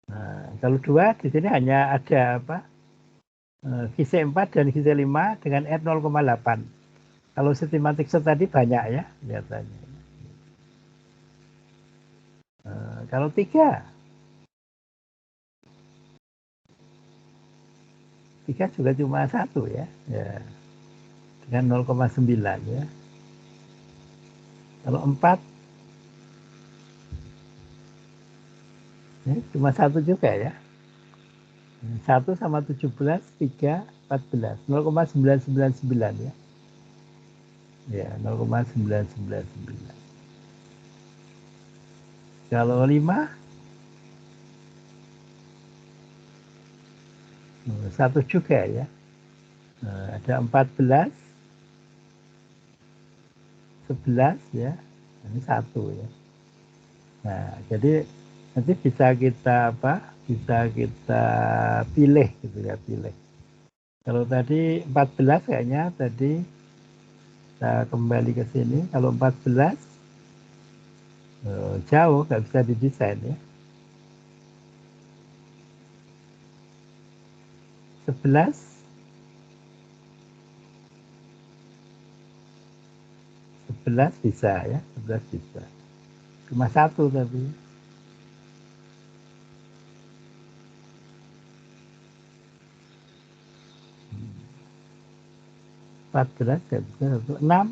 Nah, kalau 2 di sini hanya ada GC4 dan GC5 dengan R 0,8. Kalau sistematik set tadi banyak ya, kelihatannya. Kalau 3 juga cuma 1 ya. Dengan 0,9 ya. Kalau 4 cuma 1 juga ya. 1 sama 17, 3, 14. 0,999 ya. Ya, 0,999. Kalau 5, 1 juga ya. Ada 14, 11 ya. Ini 1 ya. Nah, jadi nanti bisa kita bisa kita pilih gitu ya, pilih. Kalau tadi 14 kayaknya tadi kita kembali ke sini. Kalau 14 jauh, nggak bisa didesain ya. 11 bisa ya, 11 bisa. Cuma 1 tapi. 14 nggak bisa. 6. Nah,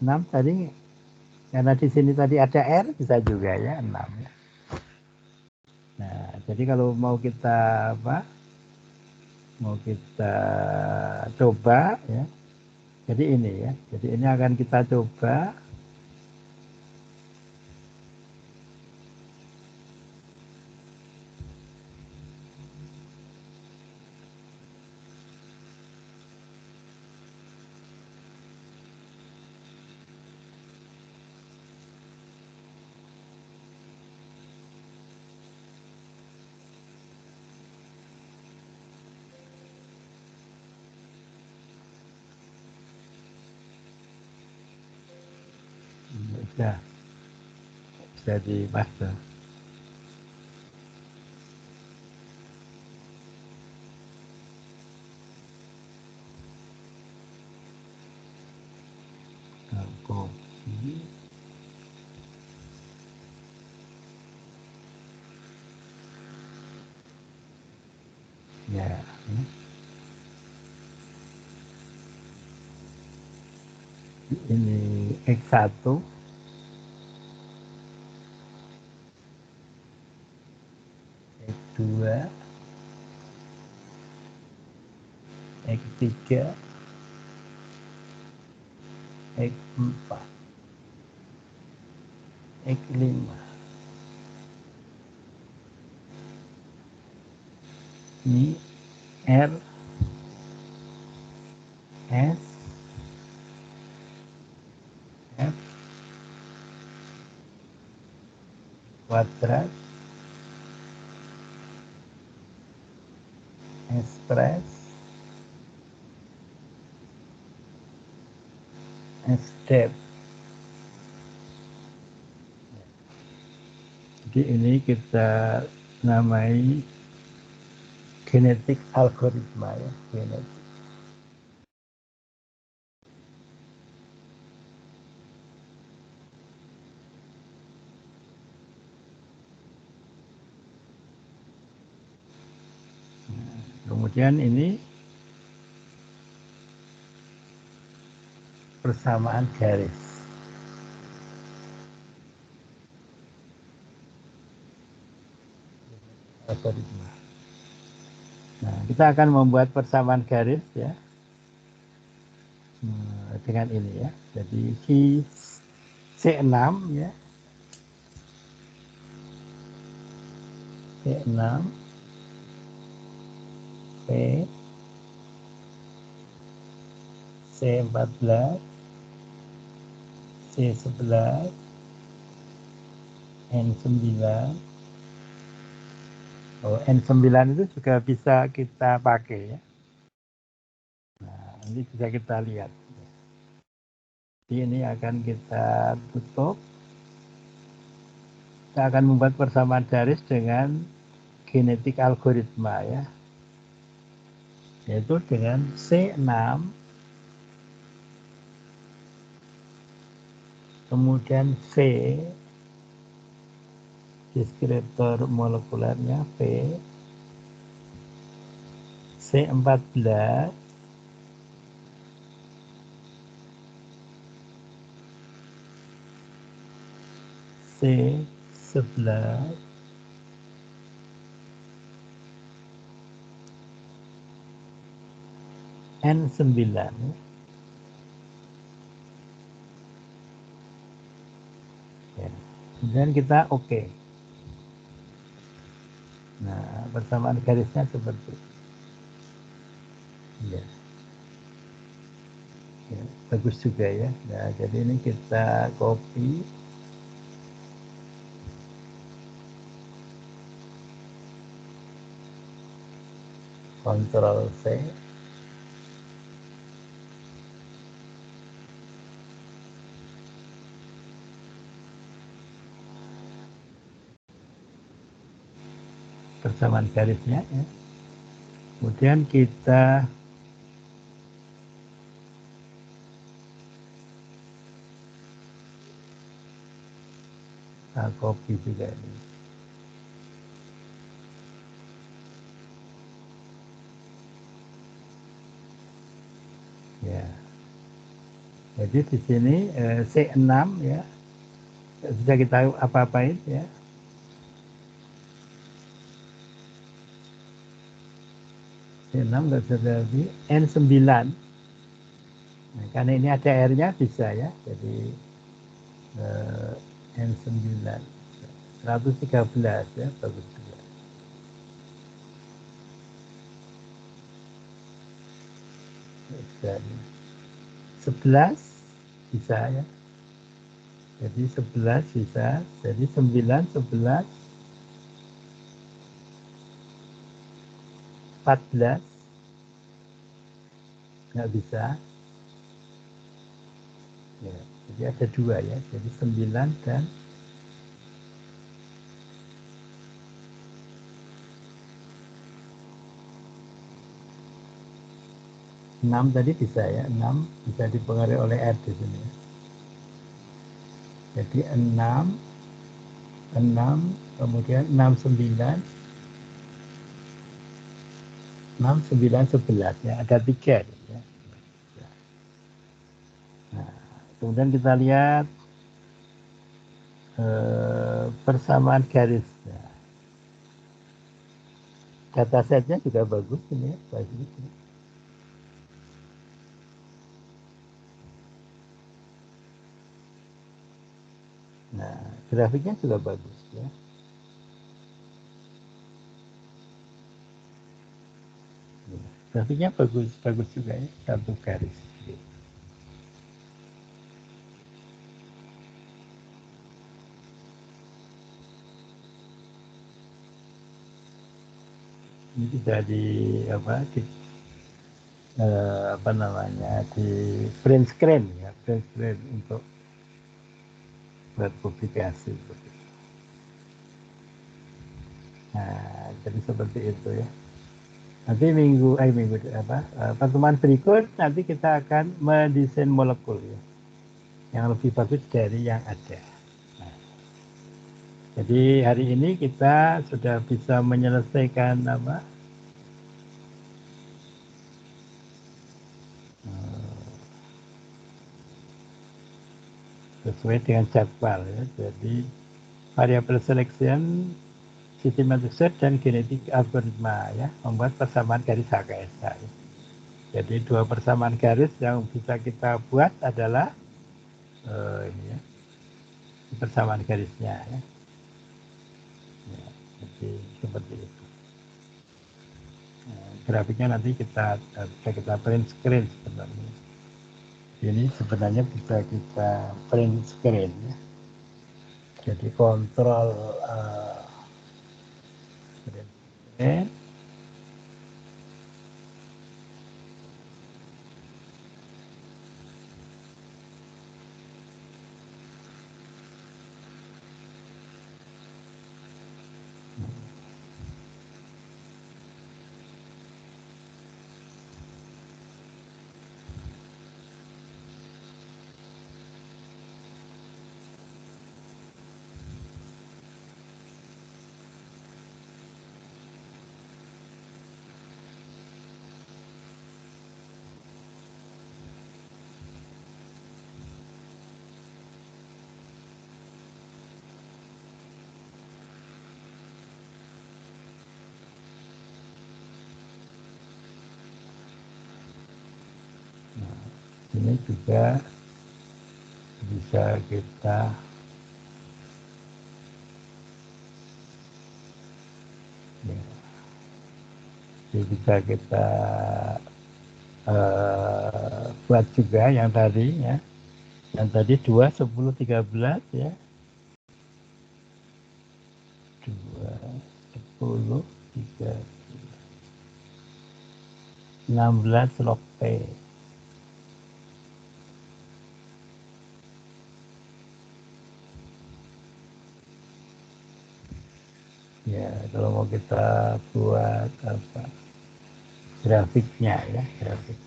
6 tadi karena di sini tadi ada R bisa juga ya, 6 ya. Nah, jadi kalau mau kita coba ya. Jadi ini ya. Jadi ini akan kita coba. Bisa dibaca. Kopi. Ya. Ini X1, X2, X3, X4, X5. Ini R, S, F, kuadrat, Express, S-Step. Jadi ini kita namai genetik algoritma ya, genetik. Kemudian ini persamaan garis. Algoritma. Nah, kita akan membuat persamaan garis ya. Dengan ini ya. Jadi C6 ya. C6 P C14 C11 N9. N9 itu juga bisa kita pakai ya. Nah, ini bisa kita lihat. Jadi ini akan kita tutup. Kita akan membuat persamaan garis dengan genetik algoritma ya. Yaitu dengan C6 kemudian V, deskriptor molekulernya V, C14, C11, N9. Ya. Kemudian kita oke. Nah, persamaan garisnya seperti itu. Ya. Ya, bagus juga ya. Nah, jadi ini kita copy. Ctrl C. Persamaan garisnya ya. Kemudian kita copy juga ini. Ya. Jadi di sini C6 ya. Sudah kita apa-apain ya. C6 nggak bisa jadi N9. Nah, karena ini ada R-nya bisa ya. Jadi N9 113 ya, bagus juga. Dan 11 bisa ya. Jadi 11 bisa. Jadi 9, 11, 14 nggak bisa. Ya, jadi ada dua ya. Jadi 9 dan 6 tadi bisa ya. 6 bisa dipengaruhi oleh R di sini. Jadi 6, kemudian 69, 6, 9, 11 ya, ada 3 ya. Nah, kemudian kita lihat persamaan garisnya. Datasetnya juga bagus ini ya, bagus. Nah, grafiknya juga bagus ya. Grafiknya bagus, bagus juga ya, satu garis. Ini bisa di apa namanya, di print screen ya, print screen untuk buat publikasi. Nah, jadi seperti itu ya. Nanti pertemuan berikut nanti kita akan mendesain molekul ya, yang lebih bagus dari yang ada. Nah, jadi hari ini kita sudah bisa menyelesaikan sesuai dengan jadwal ya. Jadi variabel selection, systematic search dan genetik algoritma ya, membuat persamaan garis HKSA ya. Jadi 2 persamaan garis yang bisa kita buat adalah ini ya, persamaan garisnya ya. Ya, jadi seperti itu. Nah, grafiknya nanti bisa kita print screen sebenarnya. Ini sebenarnya bisa kita print screen ya. Jadi kontrol print screen. Nah, ini juga bisa kita ya, jadi bisa kita buat juga yang tadi ya, yang tadi 2, 10, 13 ya, 2, 10, 3, 16 log P. Ya, kalau mau kita buat grafiknya ya, grafik.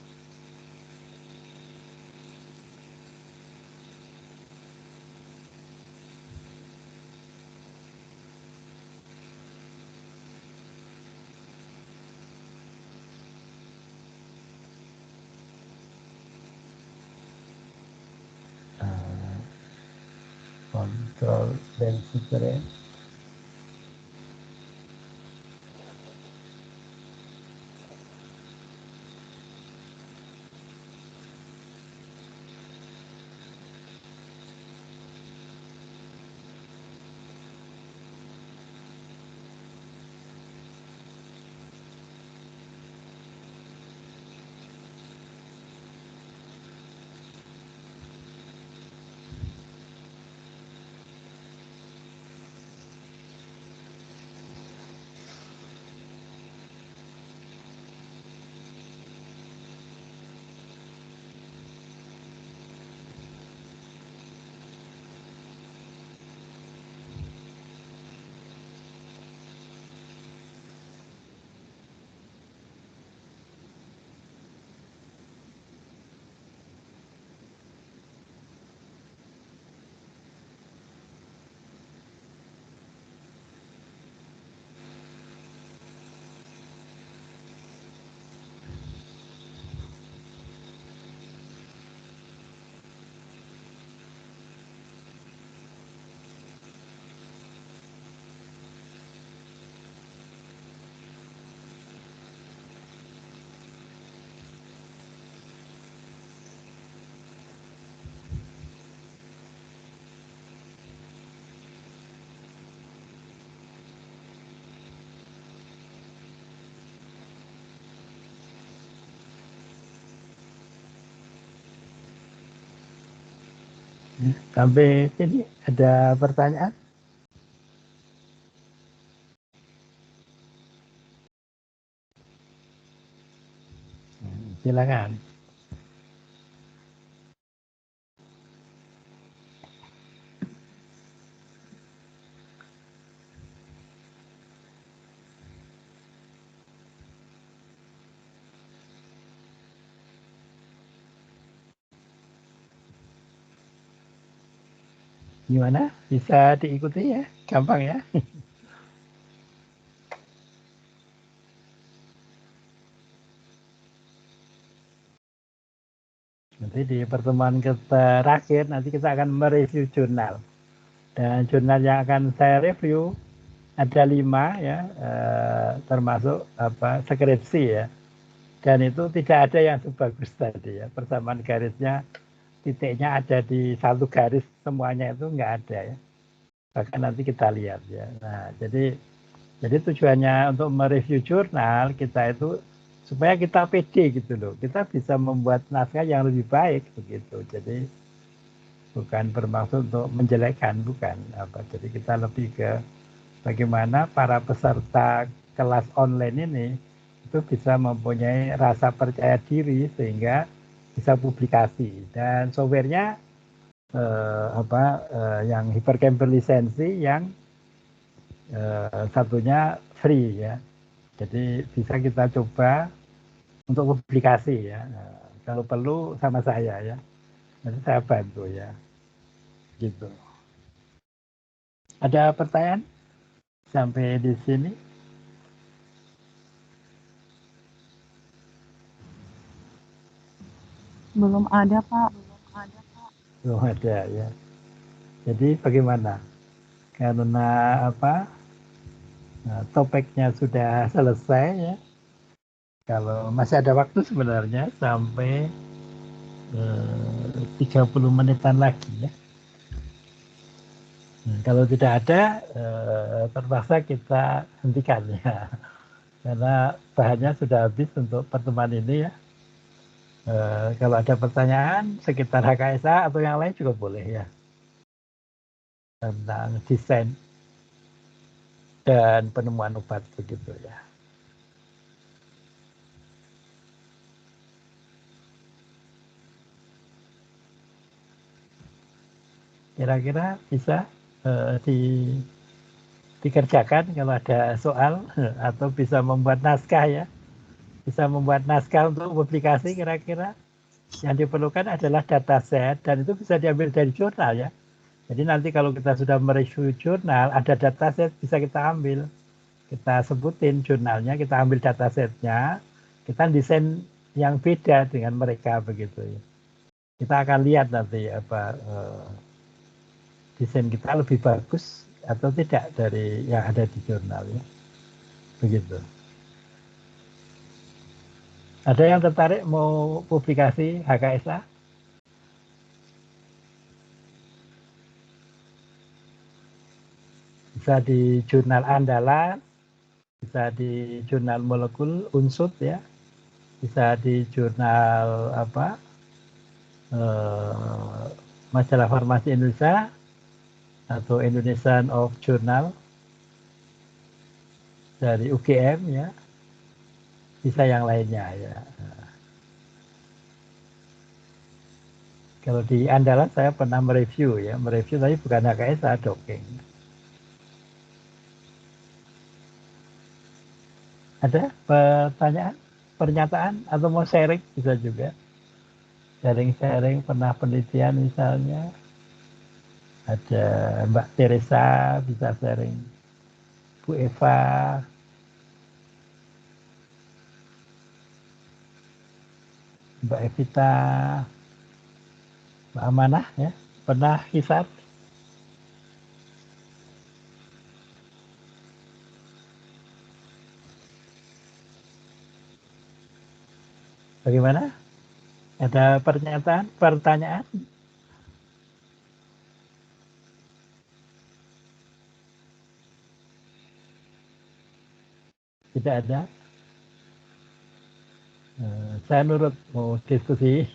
Kontrol dan screen. Sampai sini ada pertanyaan? Silakan. Gimana? Bisa diikuti ya? Gampang ya? Nanti di pertemuan terakhir nanti kita akan mereview jurnal. Dan jurnal yang akan saya review ada 5 ya, termasuk skripsi ya. Dan itu tidak ada yang sebagus tadi ya. Persamaan garisnya, titiknya ada di satu garis, semuanya itu nggak ada ya. Bahkan nanti kita lihat ya. Nah, jadi tujuannya untuk mereview jurnal kita itu supaya kita pede gitu loh. Kita bisa membuat naskah yang lebih baik begitu. Jadi bukan bermaksud untuk menjelekkan, bukan. Jadi kita lebih ke bagaimana para peserta kelas online ini itu bisa mempunyai rasa percaya diri sehingga bisa publikasi. Dan softwarenya yang Hypercamper lisensi, yang satunya free ya. Jadi bisa kita coba untuk publikasi ya. Kalau perlu sama saya ya. Nanti saya bantu ya. Gitu. Ada pertanyaan sampai di sini? Belum ada, Pak. Belum ada ya. Jadi bagaimana? Karena topiknya sudah selesai ya. Kalau masih ada waktu sebenarnya sampai 30 menitan lagi ya. Kalau tidak ada, terpaksa kita hentikan ya. Karena bahannya sudah habis untuk pertemuan ini ya. Kalau ada pertanyaan sekitar HKSA atau yang lain juga boleh ya. Tentang desain dan penemuan obat begitu ya. Kira-kira bisa dikerjakan kalau ada soal atau bisa membuat naskah ya. Bisa membuat naskah untuk publikasi kira-kira. Yang diperlukan adalah dataset dan itu bisa diambil dari jurnal ya. Jadi nanti kalau kita sudah mereview jurnal, ada dataset bisa kita ambil. Kita sebutin jurnalnya, kita ambil datasetnya, kita desain yang beda dengan mereka begitu ya. Kita akan lihat nanti desain kita lebih bagus atau tidak dari yang ada di jurnal ya. Begitu. Ada yang tertarik mau publikasi HKSA? Bisa di jurnal andalan, bisa di jurnal molekul unsut ya, bisa di jurnal majalah farmasi Indonesia atau Indonesian of Journal dari UGM ya, bisa yang lainnya ya. Kalau di andalan saya pernah mereview tapi bukan HKSA, docking. Ada pertanyaan, pernyataan atau mau sharing bisa juga. Sharing-sharing pernah penelitian misalnya. Ada Mbak Teresa bisa sharing. Bu Eva, Mbak Evita, Mbak Amanah ya, pernah hisap. Bagaimana? Ada pernyataan, pertanyaan? Tidak ada. Saya nurut mau diskusi.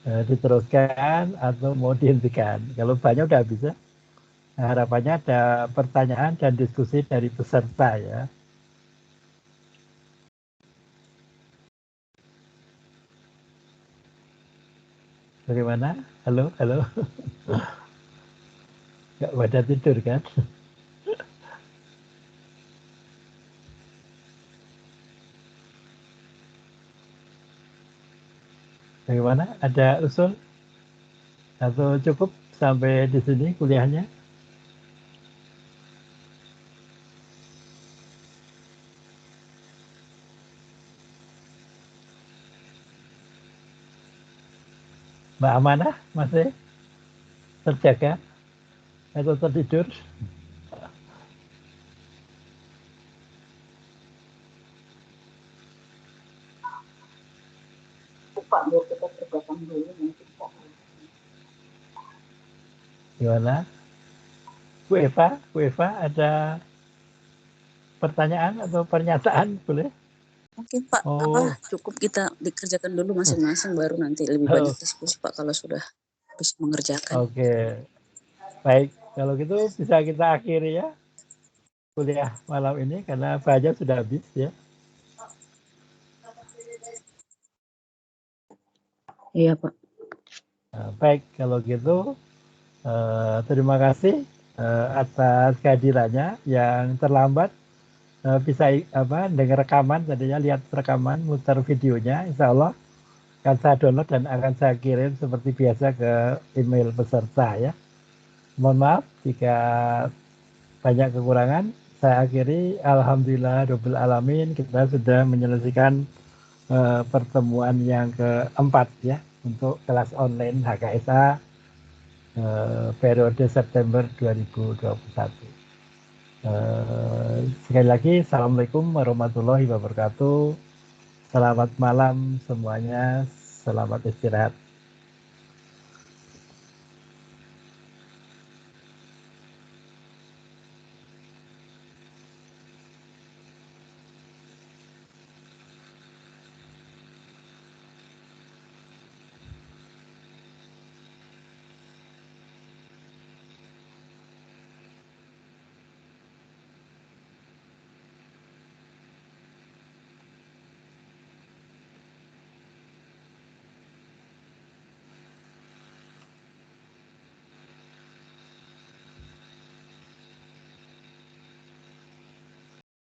diteruskan atau mau dihentikan. Kalau banyak udah bisa. Nah, harapannya ada pertanyaan dan diskusi dari peserta ya. Bagaimana? Halo, halo. Nggak pada tidur kan? Bagaimana? Ada usul? Atau cukup sampai di sini kuliahnya? Mbak Amanah masih terjaga atau tertidur? Pak, biar kita kerjakan dulu nanti Pak. Gimana? Bu Eva ada pertanyaan atau pernyataan boleh? Mungkin Pak, Oh, cukup kita dikerjakan dulu masing-masing baru nanti lebih banyak diskusi Pak kalau sudah bisa mengerjakan. Oke. Baik, kalau gitu bisa kita akhiri ya kuliah malam ini karena bahannya sudah habis ya. Iya Pak. Nah, baik, kalau gitu terima kasih atas kehadirannya yang terlambat bisa dengar rekaman tadinya lihat rekaman muter videonya insya Allah akan saya download dan akan saya kirim seperti biasa ke email peserta ya. Mohon maaf jika banyak kekurangan. Saya akhiri alhamdulillah rabbil alamin kita sudah menyelesaikan pertemuan yang keempat ya untuk kelas online HKSA periode September 2021. Sekali lagi, Assalamualaikum warahmatullahi wabarakatuh. Selamat malam semuanya, selamat istirahat.